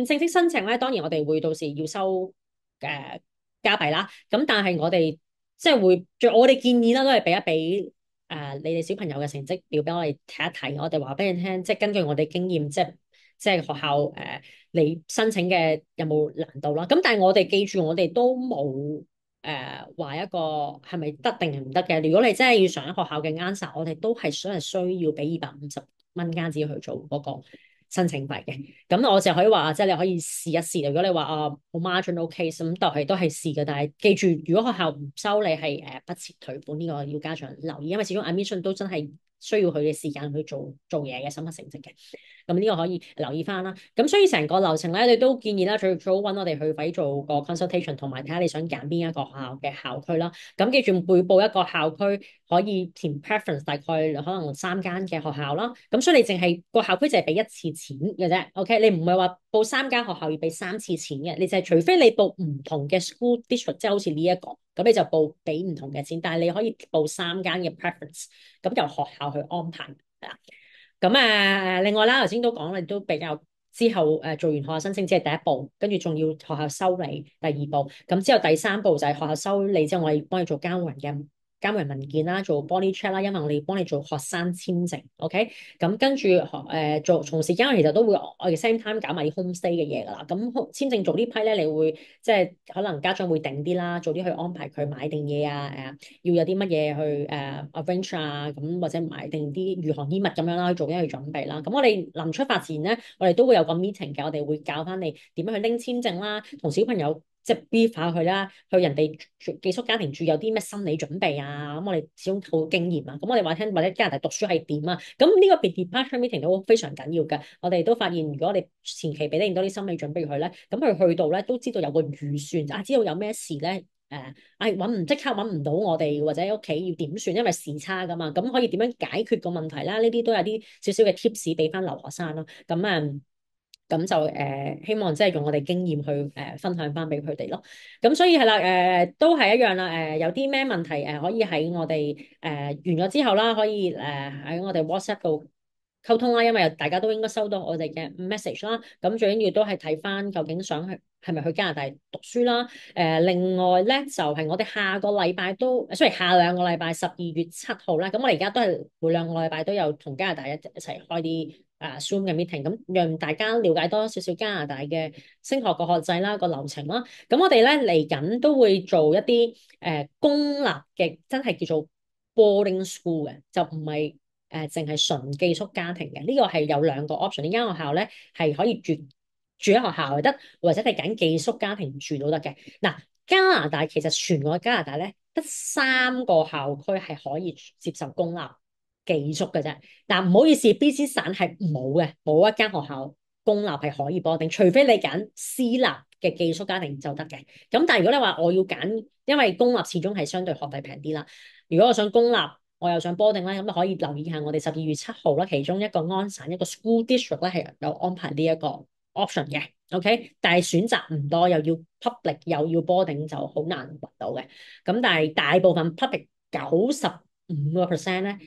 正式申請咧，當然我哋會到時要收加幣啦。咁但係我哋即係我哋建議啦，都係俾一俾你哋小朋友嘅成績表俾我哋睇一睇，我哋話俾你聽，即係根據我哋經驗，即係學校你申請嘅有冇難度啦。咁但係我哋記住，我哋都冇話一個係咪得定係唔得嘅。如果你真係要上學校嘅 answer，我哋都係需要俾250蚊加紙去做嗰個申請費嘅。咁我就可以話，即係你可以試一試。如果你話好 marginal case 咁，都係試嘅。但係記住，如果學校唔收你係不設退款，呢個要家長留意，因為始終 admission 都真係需要佢嘅時間去做嘢嘅審核成績嘅。咁呢個可以留意翻啦。咁所以成個流程咧，你都建議啦，最早揾我哋去位做個 consultation，同埋睇下你想揀邊一個學校嘅校區啦。咁記住每報一個校區可以填 preference，大概可能3間嘅學校啦。咁所以你淨係個校區就係俾1次錢嘅啫。OK，你唔係話報3間學校要俾3次錢嘅，你就係除非你報唔同嘅 school district，即係好似呢一個，咁你就俾唔同嘅錢，但係你可以報3間嘅 preference，咁由學校去安排係啦。咁另外啦，頭先都講啦，都比較之後做完學校申請只係第一步，跟住仲要學校收你第2步，咁之後第3步就係學校收你之後，我哋幫你做監護人嘅監護人文件啦，做 body check 啦，因為我哋要幫你做學生簽證，OK？咁跟住做從事間，其實都會我哋 same time 搞埋啲 home stay 嘅嘢㗎啦。咁簽證做呢批咧，你會即係可能家長會定啲啦，早啲去安排佢買定嘢啊，要有啲乜嘢去arrange 啊，咁或者買定啲御寒衣物咁樣啦，去做一個準備啦。咁我哋臨出發前咧，我哋都會有個 meeting 嘅，我哋會教翻你點樣去拎簽證啦，同小朋友。即係 brief 下佢啦，去人哋寄宿家庭住有啲咩心理準備啊？咁我哋始終好經驗啊。咁我哋話聽或者加拿大讀書係點啊？咁呢個 departure meeting 都非常緊要嘅。我哋都發現，如果我哋前期俾定多啲心理準備佢咧，咁佢去到咧都知道有個預算啊，知道有咩事咧。即刻揾唔到我哋或者屋企要點算，因為時差噶嘛，咁可以點樣解決個問題啦？呢啲都有啲少少嘅 tips 俾翻留學生咯。咁就希望即係用我哋經驗去分享翻俾佢哋咯。咁所以係啦，都係一樣啦。有啲咩問題可以喺我哋完咗之後啦，可以喺我哋 WhatsApp 度溝通啦。因為大家都應該收到我哋嘅 message 啦。咁最緊要都係睇翻究竟想去係咪去加拿大讀書啦。另外咧就係我哋下個禮拜都，雖然下兩個禮拜12月7號啦。咁我哋而家都係每兩個禮拜都有同加拿大一齊開啲Zoom 嘅 meeting，咁讓大家了解多少少加拿大嘅升學個學制啦、個流程啦。咁我哋咧嚟緊都會做一啲公立嘅，真係叫做 boarding school 嘅，就唔係淨係純寄宿家庭嘅。呢個係有兩個 option。呢間學校咧係可以住喺學校又得，或者係揀寄宿家庭住都得嘅。嗱，加拿大其實全個加拿大咧得3個校區係可以接受公立寄宿嘅啫。嗱，唔好意思，BC 省係冇嘅，冇一間學校公立係可以boarding，除非你揀私立嘅寄宿家庭就得嘅。咁但係如果你話我要揀，因為公立始終係相對學費平啲啦。如果我想公立，我又想boarding咧，咁可以留意下我哋12月7號啦，其中一個安省一個 school district 咧係有安排呢一個 option 嘅。OK，但係選擇唔多，又要 public 又要boarding就好難揾到嘅。咁但係大部分 public 95%咧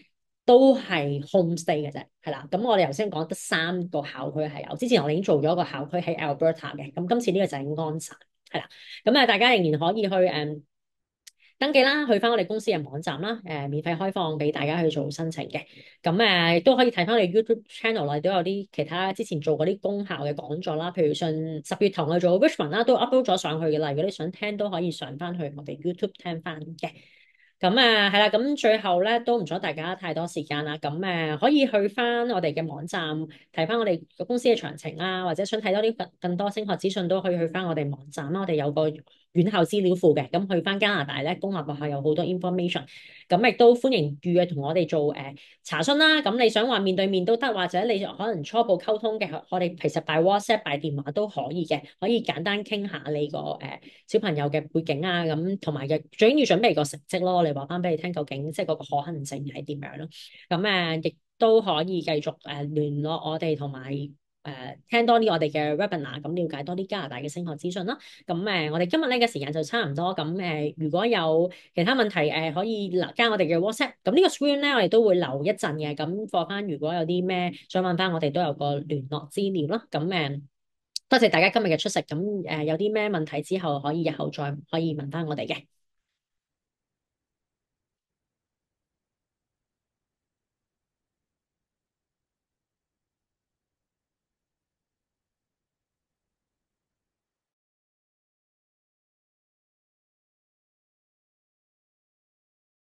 都係 home stay 嘅啫，係啦。咁我哋頭先講得3個校區係有，之前我哋已經做咗個校區喺 Alberta 嘅，咁今次呢個就係安省，係啦。咁大家仍然可以去登記啦，去翻我哋公司嘅網站啦，免費開放俾大家去做申請嘅。咁都可以睇翻我哋 YouTube channel 啦，都有啲其他之前做過啲公校嘅講座啦，譬如上10月頭去做 Richmond 啦，都 upload 咗上去嘅啦。如果你想聽，都可以上翻去我哋 YouTube 聽翻嘅。咁係啦，咁最後咧都唔阻大家太多時間啦。咁可以去翻我哋嘅網站睇翻我哋個公司嘅詳情啦，或者想睇多啲更多升學資訊，都可以去翻我哋網站啦。我哋有個院校資料庫嘅，咁去翻加拿大咧公立學校有好多 information，咁亦都歡迎預約同我哋做查詢啦。咁你想話面對面都得，或者你可能初步溝通嘅，我哋其實 by WhatsApp、by 電話都可以嘅，可以簡單傾下你個小朋友嘅背景啊，咁同埋嘅最緊要準備個成績咯。我哋話翻俾你聽，究竟即係嗰個可行性係點樣咯？咁亦都可以繼續聯絡我哋，同埋聽多啲我哋嘅 webinar，咁了解多啲加拿大嘅升學資訊啦。咁我哋今日呢嘅時間就差唔多。咁如果有其他問題可以加我哋嘅 WhatsApp。咁呢個 screen 咧，我哋都會留一陣嘅。咁放翻，如果有啲咩想問翻，我哋都有個聯絡資料啦。咁多謝大家今日嘅出席。咁有啲咩問題之後，可以日後再可以問翻我哋嘅。